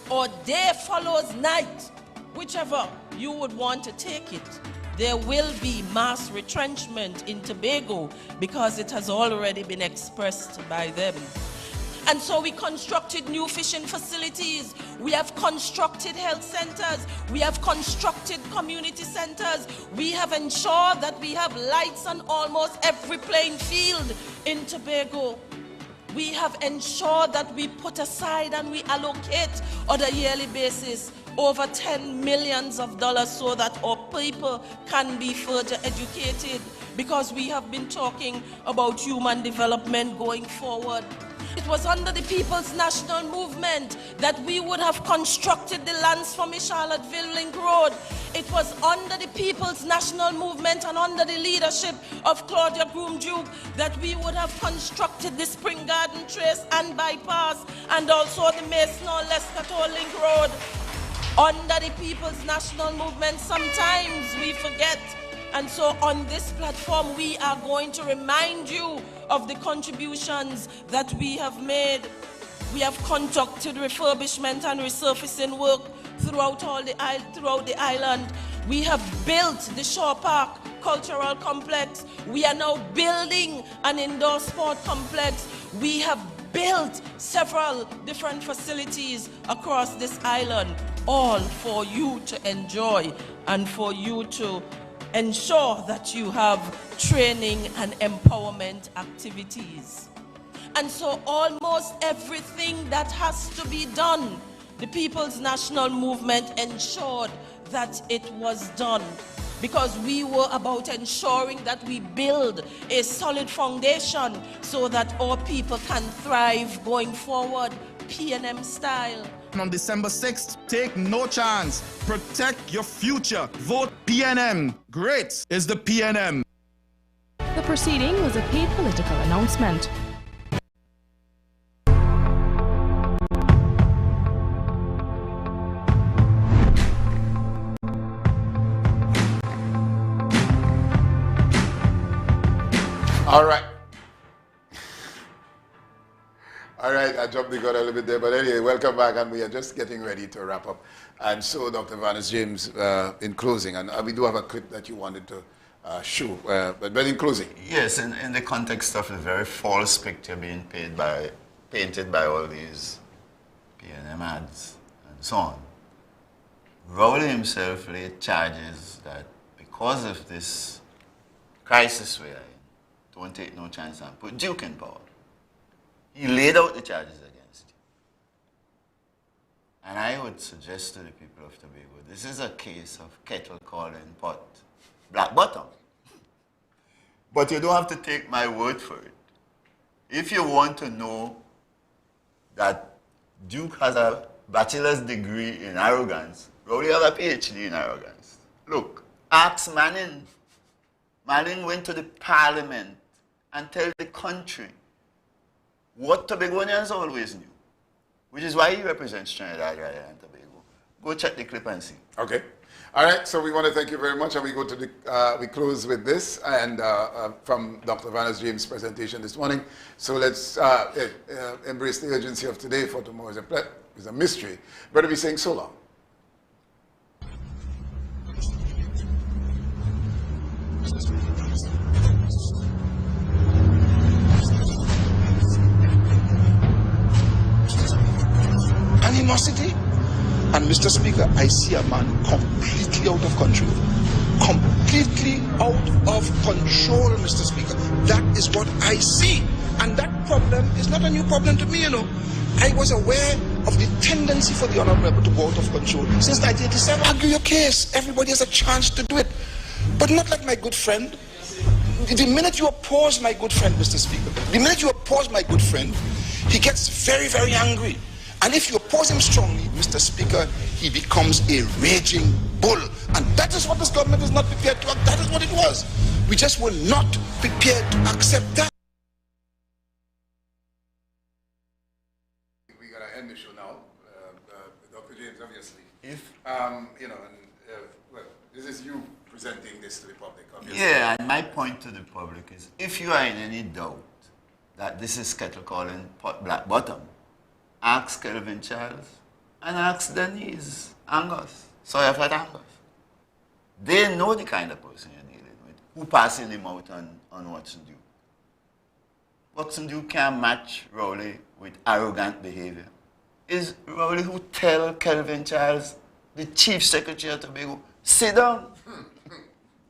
or day follows night, whichever you would want to take it, there will be mass retrenchment in Tobago because it has already been expressed by them. And so we constructed new fishing facilities. We have constructed health centers. We have constructed community centers. We have ensured that we have lights on almost every playing field in Tobago. We have ensured that we put aside and we allocate on a yearly basis over $10 million so that our people can be further educated, because we have been talking about human development going forward. It was under the People's National Movement that we would have constructed the lands for Charlottesville Link Road. It was under the People's National Movement and under the leadership of Claudia Groom-Duke that we would have constructed the Spring Garden Trace and bypass and also the Mason-Lescator Link Road. Under the People's National Movement, sometimes we forget. And so on this platform, we are going to remind you of the contributions that we have made. We have conducted refurbishment and resurfacing work throughout the island. We have built the Shore Park Cultural Complex. We are now building an indoor sport complex. We have built several different facilities across this island, all for you to enjoy and for you to ensure that you have training and empowerment activities. And so almost everything that has to be done, the People's National Movement ensured that it was done, because we were about ensuring that we build a solid foundation so that our people can thrive going forward, PNM style. On December 6th, take no chance. Protect your future. Vote PNM. Great is the PNM. The proceeding was a paid political announcement. All right. All right, I jumped the gun a little bit there, but anyway, welcome back, and we are just getting ready to wrap up. And so, Dr. Vanessa James, in closing, and we do have a clip that you wanted to show, but in closing. Yes, in the context of the very false picture being painted by all these PNM ads and so on, Rowley himself laid charges that because of this crisis we are in, don't take no chance and put Duke in power. He laid out the charges against you. And I would suggest to the people of Tobago, this is a case of kettle calling pot black bottom. But you don't have to take my word for it. If you want to know that Duke has a bachelor's degree in arrogance, Rowley has a PhD in arrogance. Look, ask Manning. Manning went to the parliament and tell the country what Tobagonians always knew, which is why he represents Trinidad and Tobago. Go check the clip and see. Okay. All right, so we want to thank you very much, and we go to the, we close with this, and from Dr. Vanessa James' presentation this morning. So let's embrace the urgency of today, for tomorrow is a mystery. Better be saying so long. Animosity. And Mr. Speaker, I see a man completely out of control. Completely out of control, Mr. Speaker. That is what I see. And that problem is not a new problem to me, you know. I was aware of the tendency for the Honorable to go out of control since 1987. Argue your case. Everybody has a chance to do it. But not like my good friend. The minute you oppose my good friend, Mr. Speaker, the minute you oppose my good friend, he gets very, very angry. And if you oppose him strongly, Mr. Speaker, he becomes a raging bull. And that is what this government is not prepared to act. That is what it was. We just were not prepared to accept that. We got to end the show now. Dr. James, obviously. If you know, and, well, this is you presenting this to the public, obviously. Yeah, and my point to the public is, if you are in any doubt that this is kettle calling pot black bottom, ask Kelvin Charles and ask Denise Angus, Sawyer Fat Angus. They know the kind of person you're dealing with, who passing him out on Watson Duke. Watson Duke can't match Rowley with arrogant behavior. Is Rowley who tell Kelvin Charles, the Chief Secretary of Tobago, sit down?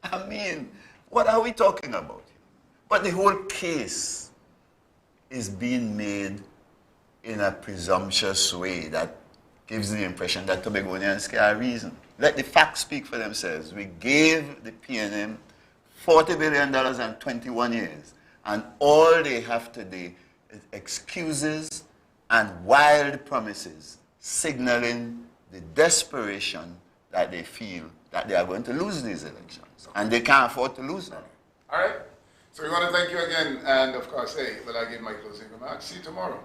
I mean, what are we talking about here? But the whole case is being made in a presumptuous way that gives the impression that Tobagonians can reason. Let the facts speak for themselves. We gave the PNM $40 billion in 21 years, and all they have today excuses and wild promises, signaling the desperation that they feel that they are going to lose these elections. And they can't afford to lose them. All right. So we want to thank you again. And of course, hey, will I give my closing remarks? See you tomorrow.